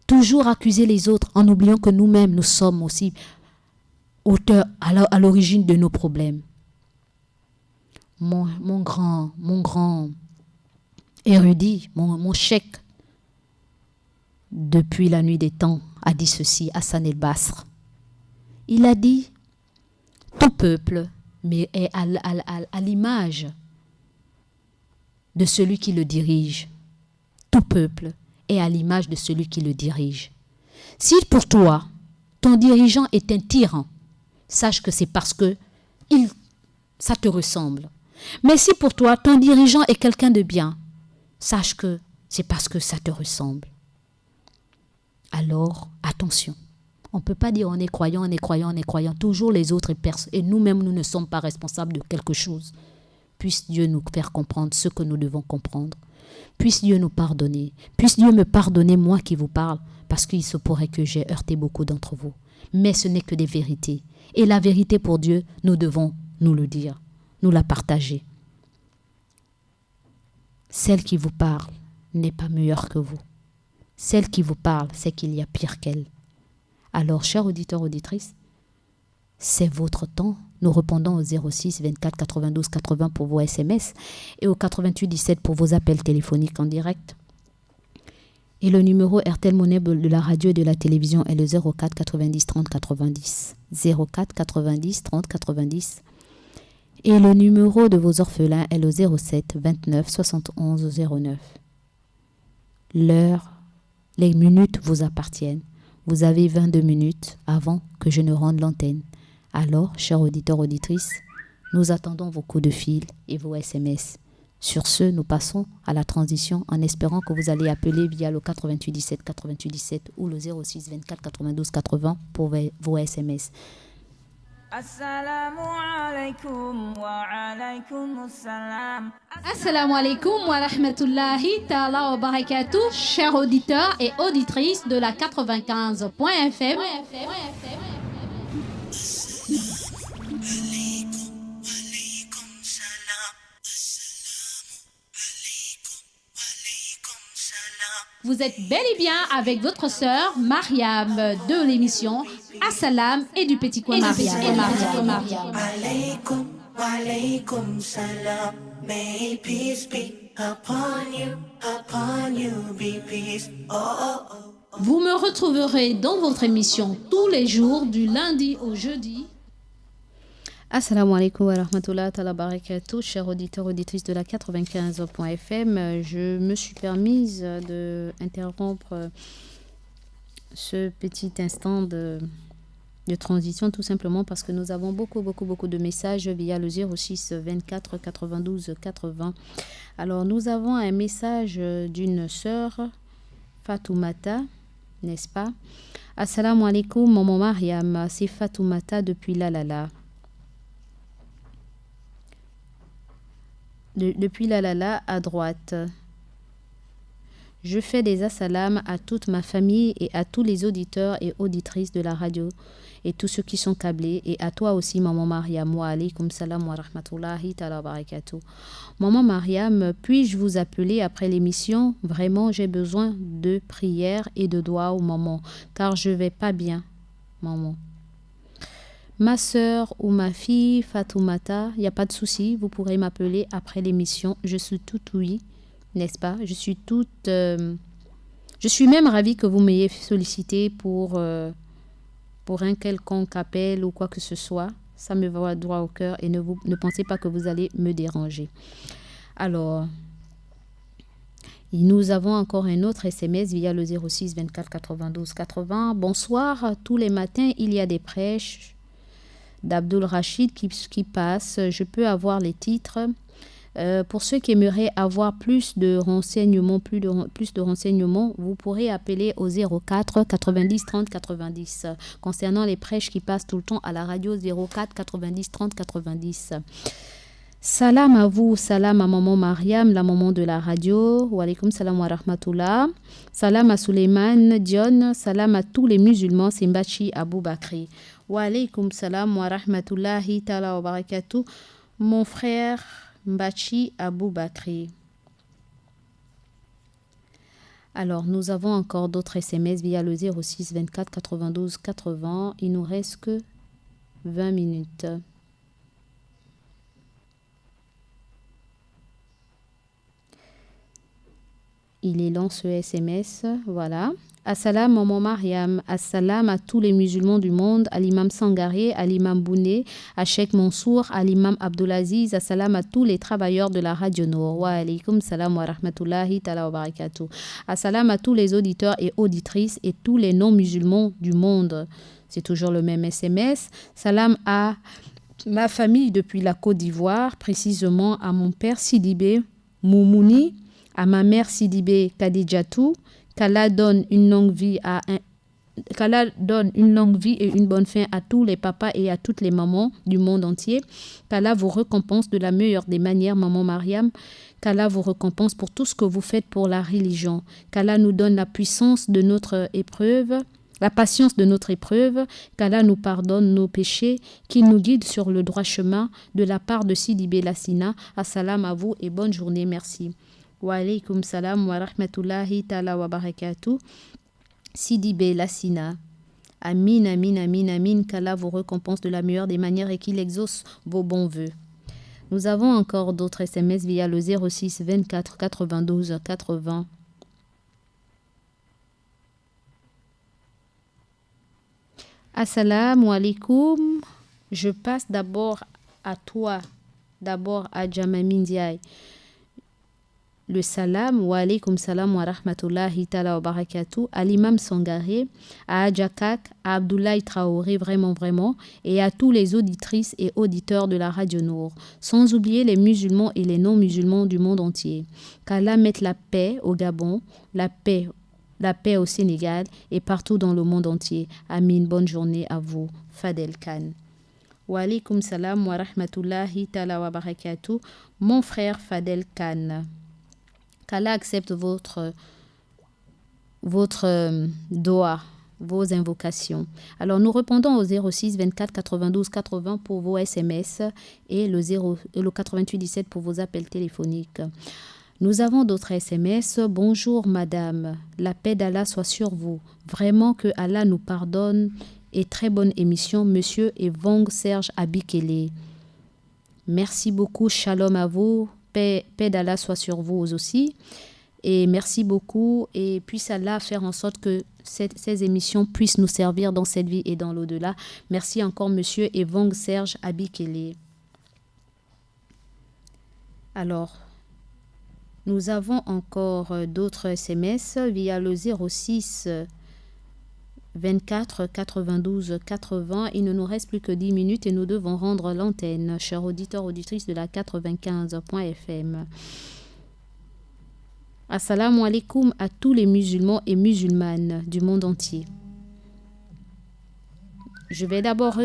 Toujours accuser les autres en oubliant que nous-mêmes, nous sommes aussi auteurs à l'origine de nos problèmes. Mon grand érudit, mon cheikh, depuis la nuit des temps, a dit ceci, Hassan el-Basr. Il a dit, tout peuple mais est à l'image de celui qui le dirige. Tout peuple est à l'image de celui qui le dirige. Si pour toi, ton dirigeant est un tyran, sache que c'est parce que ça te ressemble. Mais si pour toi, ton dirigeant est quelqu'un de bien, sache que c'est parce que ça te ressemble. Alors, attention. On ne peut pas dire on est croyant. Toujours les autres et nous-mêmes, nous ne sommes pas responsables de quelque chose. Puisse Dieu nous faire comprendre ce que nous devons comprendre. Puisse Dieu nous pardonner. Puisse Dieu me pardonner, moi qui vous parle, parce qu'il se pourrait que j'ai heurté beaucoup d'entre vous. Mais ce n'est que des vérités. Et la vérité pour Dieu, nous devons nous le dire, nous la partager. Celle qui vous parle n'est pas meilleure que vous. Celle qui vous parle, c'est qu'il y a pire qu'elle. Alors, chers auditeurs, auditrices, c'est votre temps. Nous répondons au 06 24 92 80 pour vos SMS et au 88 17 pour vos appels téléphoniques en direct. Et le numéro RTL Monnaie de la radio et de la télévision est le 04 90 30 90. 04 90 30 90. Et le numéro de vos orphelins est le 07 29 71 09. L'heure, les minutes vous appartiennent. Vous avez 22 minutes avant que je ne rende l'antenne. Alors, chers auditeurs, auditrices, nous attendons vos coups de fil et vos SMS. Sur ce, nous passons à la transition en espérant que vous allez appeler via le 88 17 88 17 ou le 06 24 92 80 pour vos SMS. Assalamu alaikum wa alaikum assalam. Assalamu alaikum wa rahmatullahi ta'ala wa barakatuh, chers auditeurs et auditrices de la 95.fm. Vous êtes bel et bien avec votre sœur Mariam de l'émission Assalam et du Petit Coin Mariam. Alaykum, wa alaykum salam. May peace be upon you be peace. Oh, oh, oh. Vous me retrouverez dans votre émission tous les jours du lundi au jeudi. Assalamu alaikum wa rahmatullahi wa barakatuh, chers auditeurs, auditrices de la 95.fm. Je me suis permise d'interrompre ce petit instant de transition tout simplement parce que nous avons beaucoup de messages via le 06 24 92 80. Alors nous avons un message d'une sœur, Fatoumata, n'est-ce pas? Assalamu alaikum, maman Mariam, c'est Fatoumata depuis Lalala. Depuis Lalala à droite. Je fais des assalams à toute ma famille et à tous les auditeurs et auditrices de la radio et tous ceux qui sont câblés et à toi aussi maman Mariam. Wa alaykum salam wa rahmatullahi ta'ala wa barakatuh. Maman Mariam, puis-je vous appeler après l'émission? Vraiment, j'ai besoin de prières et de doigts, maman, car je vais pas bien, maman. Ma sœur ou ma fille Fatoumata, il n'y a pas de souci, vous pourrez m'appeler après l'émission. Je suis toute oui, n'est-ce pas? Je suis même ravie que vous m'ayez sollicité pour un quelconque appel ou quoi que ce soit. Ça me va droit au cœur et ne pensez pas que vous allez me déranger. Alors, nous avons encore un autre SMS via le 06 24 92 80. Bonsoir, tous les matins, il y a des prêches d'Abdul Rachid qui passe. Je peux avoir les titres. Pour ceux qui aimeraient avoir plus de renseignements, vous pourrez appeler au 04 90 30 90. Concernant les prêches qui passent tout le temps à la radio, 04 90 30 90. Salam à vous, salam à maman Mariam, la maman de la radio. Wa alaykum salam wa rahmatullah. Salam à Suleiman Dion, salam à tous les musulmans, c'est Mbachi Abou Bakri. Wa alaykum salam wa rahmatullahi ta'ala wa barakatuh. Mon frère Mbachi Abou Bakri. Alors, nous avons encore d'autres SMS via le 06 24 92 80. Il nous reste que 20 minutes. Il est lent ce SMS, voilà. Assalam maman Mariam, assalam à tous les musulmans du monde, à l'imam Sangaré, à l'imam Bouné, à Cheikh Mansour, à l'imam Abdulaziz, assalam à tous les travailleurs de la radio Nour. Wa alaykum salam wa rahmatullahi ta'ala wa barakatuh. Assalam à tous les auditeurs et auditrices et tous les non-musulmans du monde. C'est toujours le même SMS. Salam à ma famille depuis la Côte d'Ivoire, précisément à mon père Sidibé Moumouni, à ma mère Sidibé Kadidjatou, qu'Allah donne une longue vie et une bonne fin à tous les papas et à toutes les mamans du monde entier. Qu'Allah vous récompense de la meilleure des manières, maman Mariam. Qu'Allah vous récompense pour tout ce que vous faites pour la religion. Qu'Allah nous donne la puissance de notre épreuve, la patience de notre épreuve. Qu'Allah nous pardonne nos péchés, qu'il nous guide sur le droit chemin. De la part de Sidibé Lassina. Assalam à vous et bonne journée. Merci. Wa alaykum salam wa rahmatullahi ta'ala wa barakatuh. Sidibé Lassina. Amin, amin, amin, amin. Qu'Allah vous récompense de la meilleure des manières et qu'il exauce vos bons vœux. Nous avons encore d'autres SMS via le 06 24 92 80. Assalamu alaikum. Je passe d'abord à toi, d'abord à Jamamin Diaye. Le salam, wa alaykum salam wa rahmatullahi ta'ala wa barakatuh, à l'imam Sangaré, à Adjakak, à Abdoulaye Traoré, vraiment, et à tous les auditrices et auditeurs de la radio Nour, sans oublier les musulmans et les non-musulmans du monde entier. Qu'Allah mette la paix au Gabon, la paix au Sénégal et partout dans le monde entier. Amin, bonne journée à vous, Fadel Khan. Wa alaykum salam wa rahmatullahi ta'ala wa barakatuh, mon frère Fadel Khan. Qu'Allah accepte votre doa, vos invocations. Alors, nous répondons au 06 24 92 80 pour vos SMS et le 88 17 pour vos appels téléphoniques. Nous avons d'autres SMS. Bonjour madame, la paix d'Allah soit sur vous. Vraiment que Allah nous pardonne et très bonne émission, monsieur Evong Serge Abikele. Merci beaucoup, shalom à vous. paix d'Allah soit sur vous aussi. Et merci beaucoup. Et puisse Allah faire en sorte que ces émissions puissent nous servir dans cette vie et dans l'au-delà. Merci encore, monsieur Evong Serge Abikele. Alors, nous avons encore d'autres SMS via le 06 24 92 80. Il ne nous reste plus que 10 minutes et nous devons rendre l'antenne, chers auditeurs, auditrices de la 95.fm. Assalamu alaikum à tous les musulmans et musulmanes du monde entier. Je vais d'abord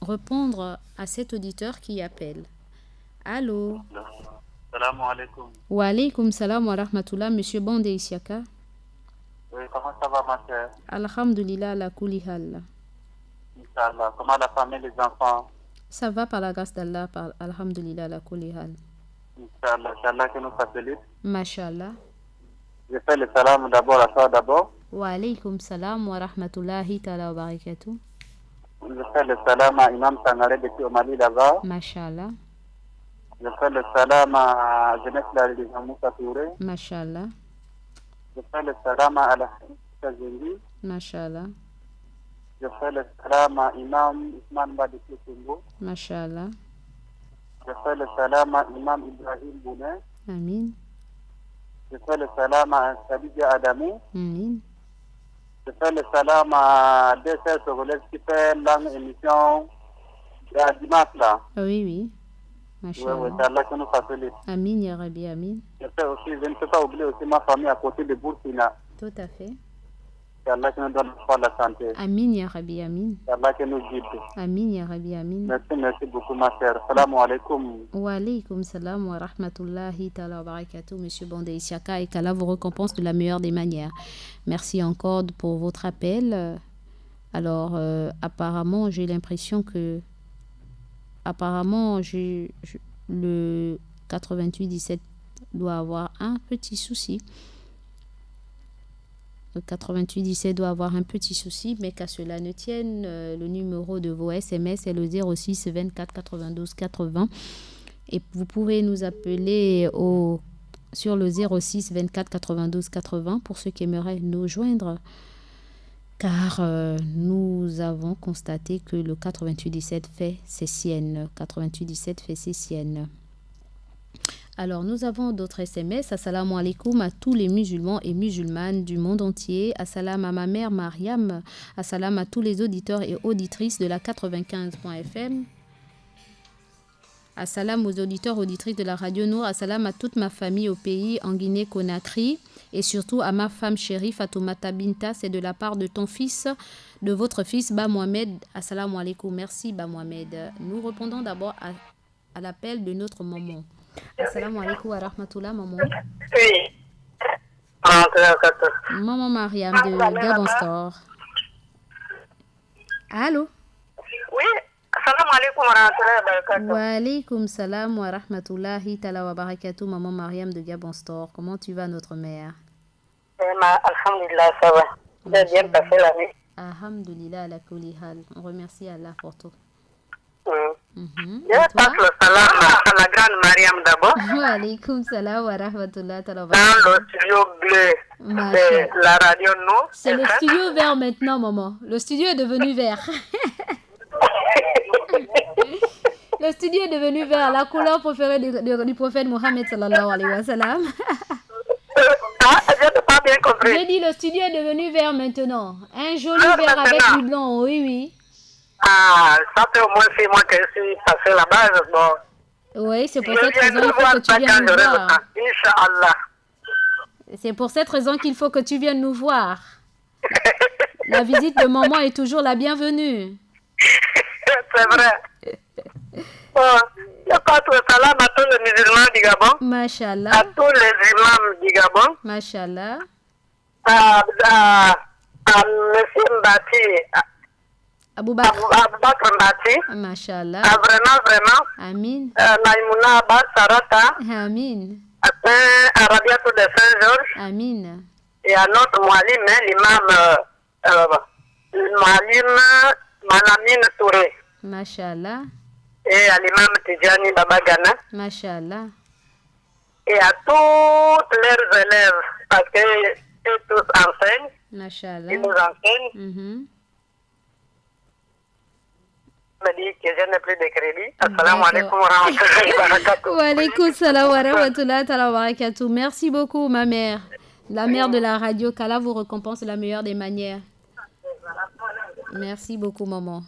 répondre à cet auditeur qui appelle. Allô? Salam alaikum. Wa alaikum salam wa rahmatullah, monsieur Bande Isiaka. Oui, comment ça va, ma chère? Alhamdulillah, la kulli hal. Inch'Allah. Comment la famille, les enfants? Ça va par la grâce d'Allah, par Alhamdulillah, la kulli hal. Inch'Allah, Inch'Allah que nous facilite. Mashallah. Je fais le salam d'abord à toi d'abord. Wa alaikum salam wa rahmatullahi ta'ala wa barakatuh. Je fais le salam à Imam Sangaré depuis au Mali là-bas. Mashallah. Je fais le salam à Jeunesse de la religion Moussa Touré. Mashallah. Je fais le salam à la Zengi. Mashallah. Je fais le salam à Imam Ousmane Ba depuis Congo. Mashallah. Je fais le salam à Imam Ibrahim Bounet. Amin. Je fais le salam à Sadidia Adamou. Amin. Je fais le salam à deux sœurs togolaises qui fait longue émission à dimanche là. Oui, oui. Oui, Mashallah. c'est Allah qui nous facilite. Amin, ya Rabbi, amin. Je ne peux pas oublier aussi ma famille à côté de Burkina. Tout à fait. C'est Allah qui nous donne la santé. Amin, ya Rabbi, amin. C'est Allah qui nous guide. Amin, ya Rabbi, amin. Merci beaucoup ma chère. Salam alaikum. Wa alaikum salam wa rahmatullahi ta'ala wa barakatuh, monsieur Bande Isiaka, et qu'Allah vous récompense de la meilleure des manières. Merci encore pour votre appel. Alors, apparemment, j'ai l'impression que le 88-17 doit avoir un petit souci. Le 88-17 doit avoir un petit souci, mais qu'à cela ne tienne, le numéro de vos SMS est le 06 24 92 80. Et vous pouvez nous appeler sur le 06 24 92 80 pour ceux qui aimeraient nous joindre. Car nous avons constaté que le 88-17 fait ses siennes. 88-17 fait ses siennes. Alors, nous avons d'autres SMS. Assalamu alaikum à tous les musulmans et musulmanes du monde entier. Assalam à ma mère Mariam. Assalam à tous les auditeurs et auditrices de la 95.fm. Assalam aux auditeurs et auditrices de la Radio Nour. Assalam à toute ma famille au pays, en Guinée-Conakry. Et surtout à ma femme chérie Fatoumata Binta, c'est de la part de ton fils, de votre fils Ba Mohamed. Assalamu alaikum. Merci Ba Mohamed. Nous répondons d'abord à l'appel de notre maman. Assalamu alaikum wa rahmatullah, maman. Oui. Maman Mariam de Gabon Store. Allô? Oui. Assalamu alaikum wa rahmatullahi wa barakatuh. Wa alaikum salam wa rahmatullahi ta'ala wa barakatuh, maman Mariam de Gabon Store. Comment tu vas, notre mère? Alhamdulillah, ça va. J'ai bien passé la nuit. Alhamdulillah, la kulli hal. On remercie Allah pour tout. Je passe le salam à la grande Mariam d'abord. Wa alaikum salam wa rahmatullahi ta'ala wa Dans barakatuh. le studio bleu de la radio Nour. C'est le studio vert maintenant, maman. Le studio est devenu vert. Le studio est devenu vert, la couleur préférée du prophète Mohammed sallallahu alayhi wa sallam. Je n'ai pas bien compris. J'ai dit le studio est devenu vert maintenant. Un joli Vert vert avec maintenant. du blanc, oui, oui. Ah, ça fait au moins 6 mois que je suis passé là-bas. Bon. Oui, c'est pour Je cette raison viendrai qu'il faut voir que tu ça viennes quand nous j'aurai le voir. temps. Inch'Allah. C'est pour cette raison qu'il faut que tu viennes nous voir. La visite de maman est toujours la bienvenue. C'est vrai. Bon, je passe le salam à tous les musulmans du Gabon, à Mashallah, tous les imams du Gabon, mashallah. à M. Mbati, Aboubakar, Bakr Mbati, mashallah. vraiment, Amin, Naïmouna Abbas Sarata, amin, à Rabiatou de Saint-Georges, amin. et à notre Moualim, l'imam Malamine Touré. Mashallah. et à l'imam Tidjani Babagana Mashallah. et à tous leurs élèves parce qu'ils tous enseignent, Mashallah. ils nous enseignent. Mhm. Me dit que je n'ai plus de crédit. Assalamu alaikum wa rahmatullahi wa barakatuh. Wa alaikum salam wa rahmatullahi wa barakatuh. Merci beaucoup, ma mère. La mère de la radio, qu'Allah vous récompense de la meilleure des manières. Merci beaucoup, maman.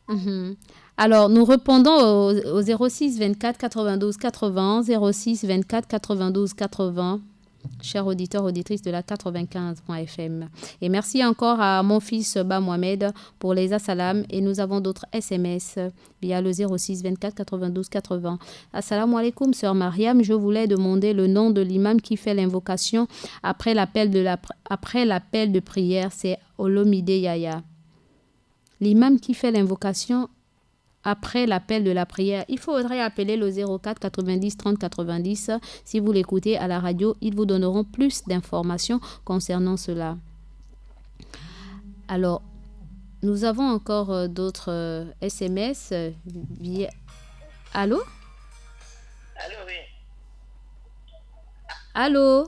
Mhm. Alors, nous répondons au 06 24 92 80, 06 24 92 80, chers auditeurs, auditrices de la 95.fm. Et merci encore à mon fils Ba Mohamed pour les assalam. Et nous avons d'autres SMS via le 06 24 92 80. Assalamu alaikum, sœur Mariam. Je voulais demander le nom de l'imam qui fait l'invocation après l'appel de prière. C'est Olomide Yaya. L'imam qui fait l'invocation après l'appel de la prière, il faudrait appeler le 04 90 30 90. Si vous l'écoutez à la radio, ils vous donneront plus d'informations concernant cela. Alors, nous avons encore d'autres SMS. Allô? Allô, oui. Allô?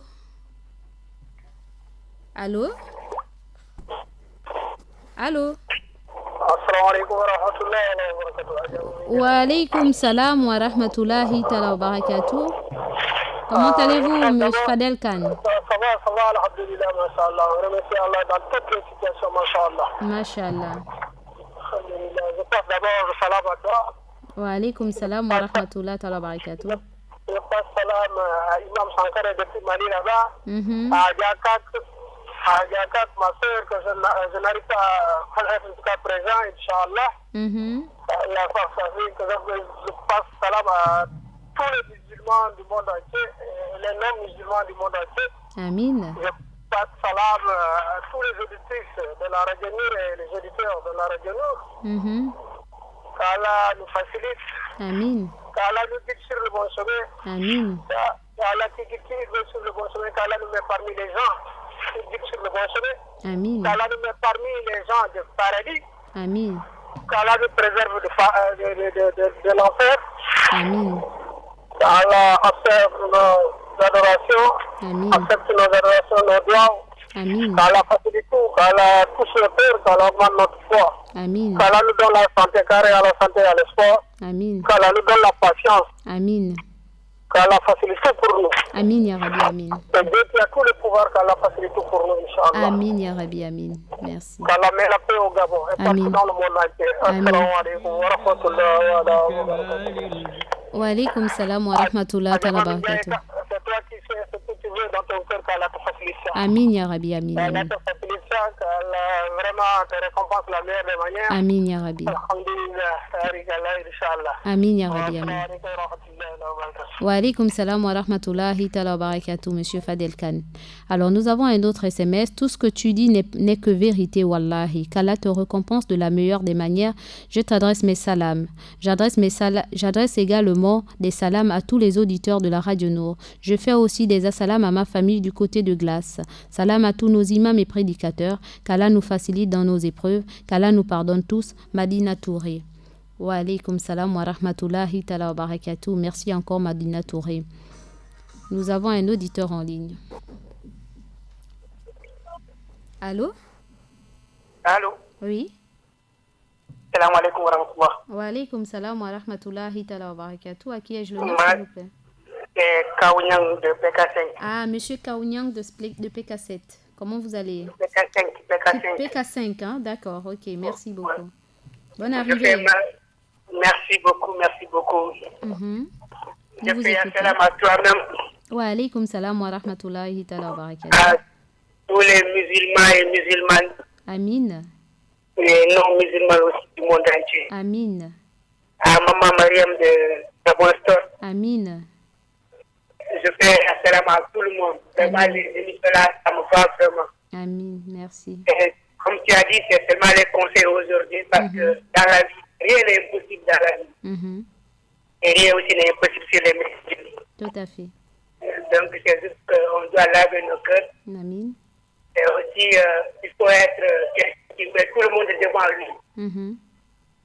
Allô? Allô? Assalamu alaikum wa rahmatullahi wa barakatuh. Wa alaikum salam wa rahmatullahi wa barakatuh. Comment allez-vous, M. Fadel Khan? Ça va, alhamdulillah, mashallah. On remercie Allah dans toutes les situations, mashallah. Mashallah. Alhamdulillah. Je passe d'abord le salam à toi. Wa alaikum salam wa rahmatullahi wa barakatuh. Je passe salam à Imam Sankara depuis Mali là-bas, Mhm. à Diakak, ma soeur, que je n'arrive pas à être jusqu'à présent, Inch'Allah. Mhm. La force à vie, que je passe salam à tous les musulmans du monde entier, et les non-musulmans du monde entier. Amin. Je passe salam à tous les auditrices de la Radio Nour et les auditeurs de la Radio Nour. Mhm. Qu'Allah nous facilite, Amin. qu'Allah nous guide sur le bon chemin. Amin. Qu'Allah qui guide sur le bon chemin, qu'Allah nous met parmi les gens qui guident sur le bon chemin. Amin. Qu'Allah nous met parmi les gens du paradis. Amin. Qu'Allah nous préserve de l'enfer. Amin. Qu'Allah accepte nos adorations, Amin. accepte nos adorations, nos doigts. Amin. Qu'Allah facilite tout, qu'Allah touche le cœur, qu'Allah augmente notre foi. Amin. Qu'Allah nous donne la santé, carré à la santé et à l'espoir. Amin. Qu'Allah nous donne la patience. Amin. Qu'Allah facilite tout pour nous. Amin, ya Rabbi, amin. Et Dieu qui a tout le pouvoir, qu'Allah facilite tout pour nous, Inch'Allah. Amin, ya Rabbi, amin. Merci. Qu'Allah met la paix au Gabon et Amin. partout dans le monde entier. Amin. Assalamu alaikum wa rahmatullahi wa barakatuh. Wa alaikum salam wa rahmatullahi wa barakatuh. C'est toi qui sais ce que tu veux dans ton cœur, qu'Allah te facilite ça. Amin, ya Rabbi, amin. qu'Allah Amin, te facilite ça, qu'Allah vraiment te récompense la meilleure des manières. amin ya Rabbi. Alhamdulillah, tarik Allah, Inch'Allah. Amin, ya Rabbi, amin. Assalamu alaikum wa rahmatullahi wa barakatuh. Wa alaikum salam wa rahmatullahi wa barakatuh, Monsieur Fadel Khan. Alors, nous avons un autre SMS. Tout ce que tu dis n'est que vérité, wallahi. Qu'Allah te récompense de la meilleure des manières. Je t'adresse mes salams. J'adresse également des salams à tous les auditeurs de la Radio Nour. Je fais aussi des assalams à ma famille du côté de Glace. Salam à tous nos imams et prédicateurs. Qu'Allah nous facilite dans nos épreuves. Qu'Allah nous pardonne tous. Madina Touré. Wa alaikum salam wa rahmatullahi wa barakatuh. Merci encore, Madina Touré. Nous avons un auditeur en ligne. Allô? Allô? Oui? Salam alaikum wa rahmatullah. Wa alaikum salam wa rahmatullahi wa barakatuh. À qui ai-je l'honneur, Ouais. s'il vous plaît? C'est Kaounyang de PK5. Ah, Monsieur Kaounyang de PK7. Comment vous allez? PK5. PK5, hein? D'accord, ok, merci beaucoup. Bonne Je fais arrivée. Merci beaucoup. Mhm. Je Vous fais écoutez. salam à toi-même, Wa alaikum salam wa rahmatullahi wa barakatuh. à tous les musulmans et musulmanes, Amin, et non-musulmans aussi du monde entier. amin, À Maman Mariam de Gabon. amin, Je fais salam à tout le monde. Vraiment, Amen. les émissions-là, ça me va vraiment. amin, merci. Et comme tu as dit, c'est seulement les conseils aujourd'hui parce que dans la vie, rien n'est impossible dans la vie. Mhm. Et rien aussi n'est impossible sur les métiers. Tout à fait. Donc, c'est juste qu'on doit laver nos cœurs. Amin. Et aussi, il faut être quelqu'un qui met tout le monde devant lui. Mhm.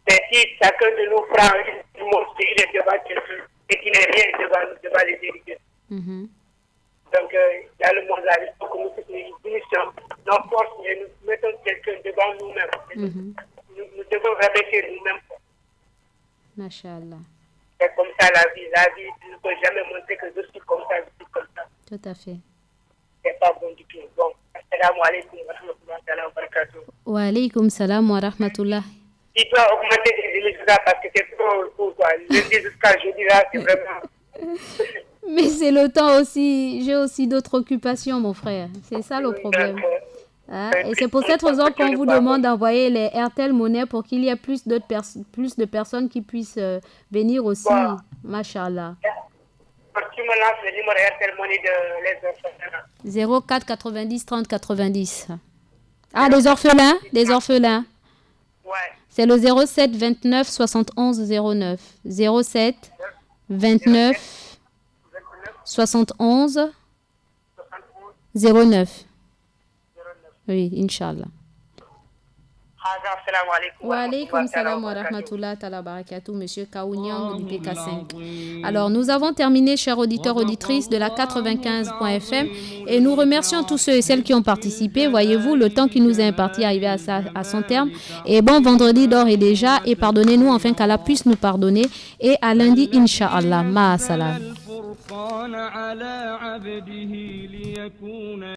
Mais si chacun de nous prend une montre, il est devant quelqu'un et qu'il n'est rien devant les dirigeants. Mhm. Donc, il y a le monde là, il faut que nous unissions nos forces et nous mettons quelqu'un devant nous-mêmes. Mhm. Nous devons rabaisser nous-mêmes. Machallah. C'est comme ça la vie. La vie ne peut jamais montrer que je suis comme ça, je suis comme ça. Tout à fait. C'est pas bon du tout. Bon, assalamu alaikum wa rahmatullahi wa barakatuh. Wa alaykum salam wa rahmatullah. Il doit augmenter les émissions là parce que c'est trop court, quoi. Lundi jusqu'à jeudi là, c'est vraiment. Mais c'est le temps aussi. J'ai aussi d'autres occupations, mon frère. C'est ça le problème. Hein? Et c'est pour cette raison qu'on vous demande d'envoyer les RTL Monnaie pour qu'il y ait plus de personnes qui puissent venir aussi. Wow. Machallah. Tu me lances le numéro RTL Monnaie de les orphelins. 04 90 30 90. Ah, des orphelins? Des orphelins. Ouais. C'est le 07 29 71 09. 07 29 71 09. Oui, Inch'Allah. Wa alaykum salam wa rahmatullah ta'ala barakatuh, monsieur Kaounyang du PK5. Alors, nous avons terminé, chers auditeurs, auditrices de la 95.fm, et nous remercions tous ceux et celles qui ont participé. Voyez-vous, le temps qui nous est imparti est arrivé à son terme. Et bon vendredi d'or et déjà, et pardonnez-nous enfin qu'Allah puisse nous pardonner. Et à lundi, Inch'Allah. Ma salam.